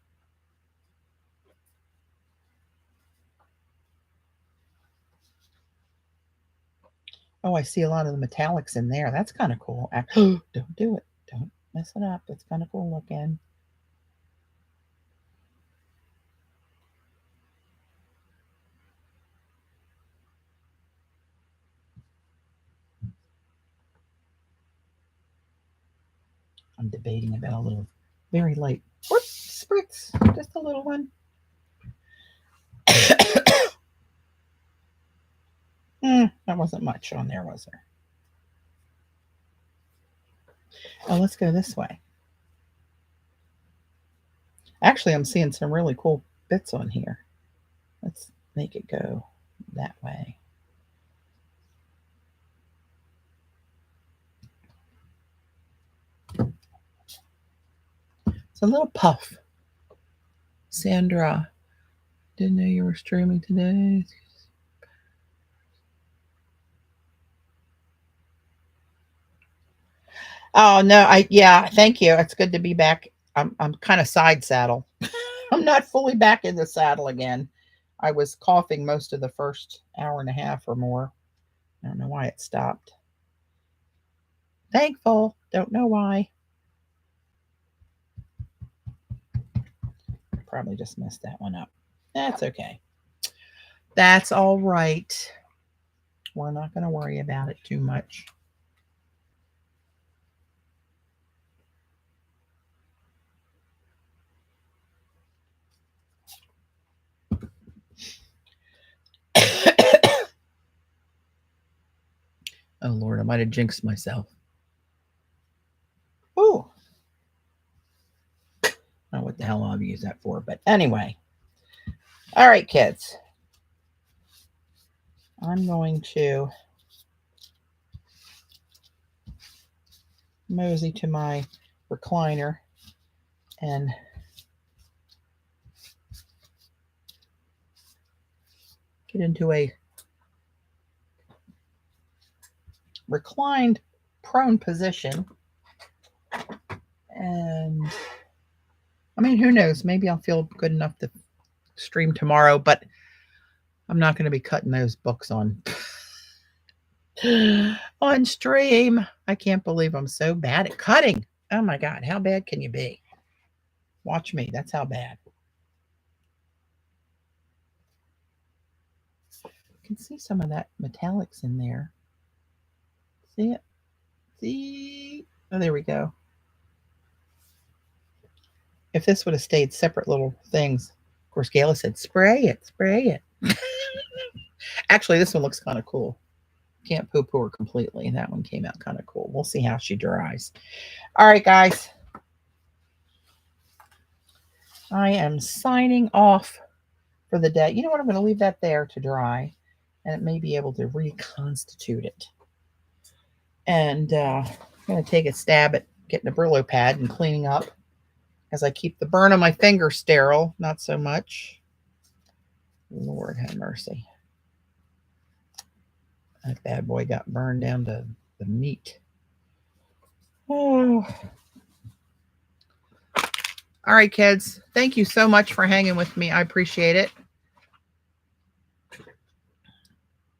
Oh, I see a lot of the metallics in there. That's kind of cool. Don't do it. Don't mess it up. It's kind of cool looking. I'm debating about a little, very light, whoops, spritz, just a little one. That wasn't much on there, was there? Oh, let's go this way. Actually, I'm seeing some really cool bits on here. Let's make it go that way. It's a little puff. Sandra, didn't know you were streaming today. Oh no, yeah, thank you. It's good to be back. I'm kind of side saddle. I'm not fully back in the saddle again. I was coughing most of the first hour and a half or more. I don't know why it stopped. Thankful. Don't know why. Probably just messed that one up. That's okay. That's all right. We're not going to worry about it too much. Oh, Lord, I might have jinxed myself. Ooh. I don't know what the hell I'll use that for, but anyway. All right, kids. I'm going to mosey to my recliner and get into a reclined prone position. And I mean, who knows? Maybe I'll feel good enough to stream tomorrow, but I'm not going to be cutting those books on on stream. I can't believe I'm so bad at cutting. Oh my God, how bad can you be? Watch me. That's how bad. You can see some of that metallics in there. See it? See? Oh, there we go. If this would have stayed separate little things, of course, Gayla said, spray it, spray it. Actually, this one looks kind of cool. Can't poo-poo her completely. That one came out kind of cool. We'll see how she dries. All right, guys. I am signing off for the day. You know what? I'm going to leave that there to dry, and it may be able to reconstitute it. And I'm going to take a stab at getting a Brillo pad and cleaning up as I keep the burn on my finger sterile. Not so much. Lord have mercy. That bad boy got burned down to the meat. Oh. All right, kids. Thank you so much for hanging with me. I appreciate it.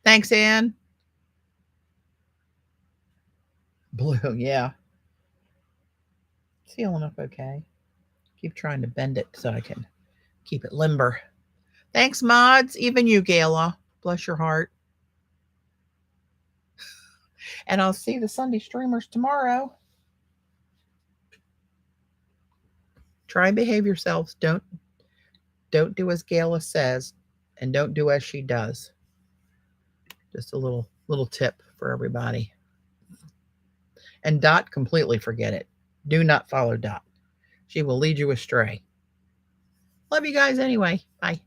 Thanks, Ann. Blue, yeah. Sealing up okay. Keep trying to bend it so I can keep it limber. Thanks, mods. Even you, Gayla. Bless your heart. And I'll see the Sunday streamers tomorrow. Try and behave yourselves. Don't do as Gayla says, and don't do as she does. Just a little tip for everybody. And Dot, completely forget it. Do not follow Dot. She will lead you astray. Love you guys anyway. Bye.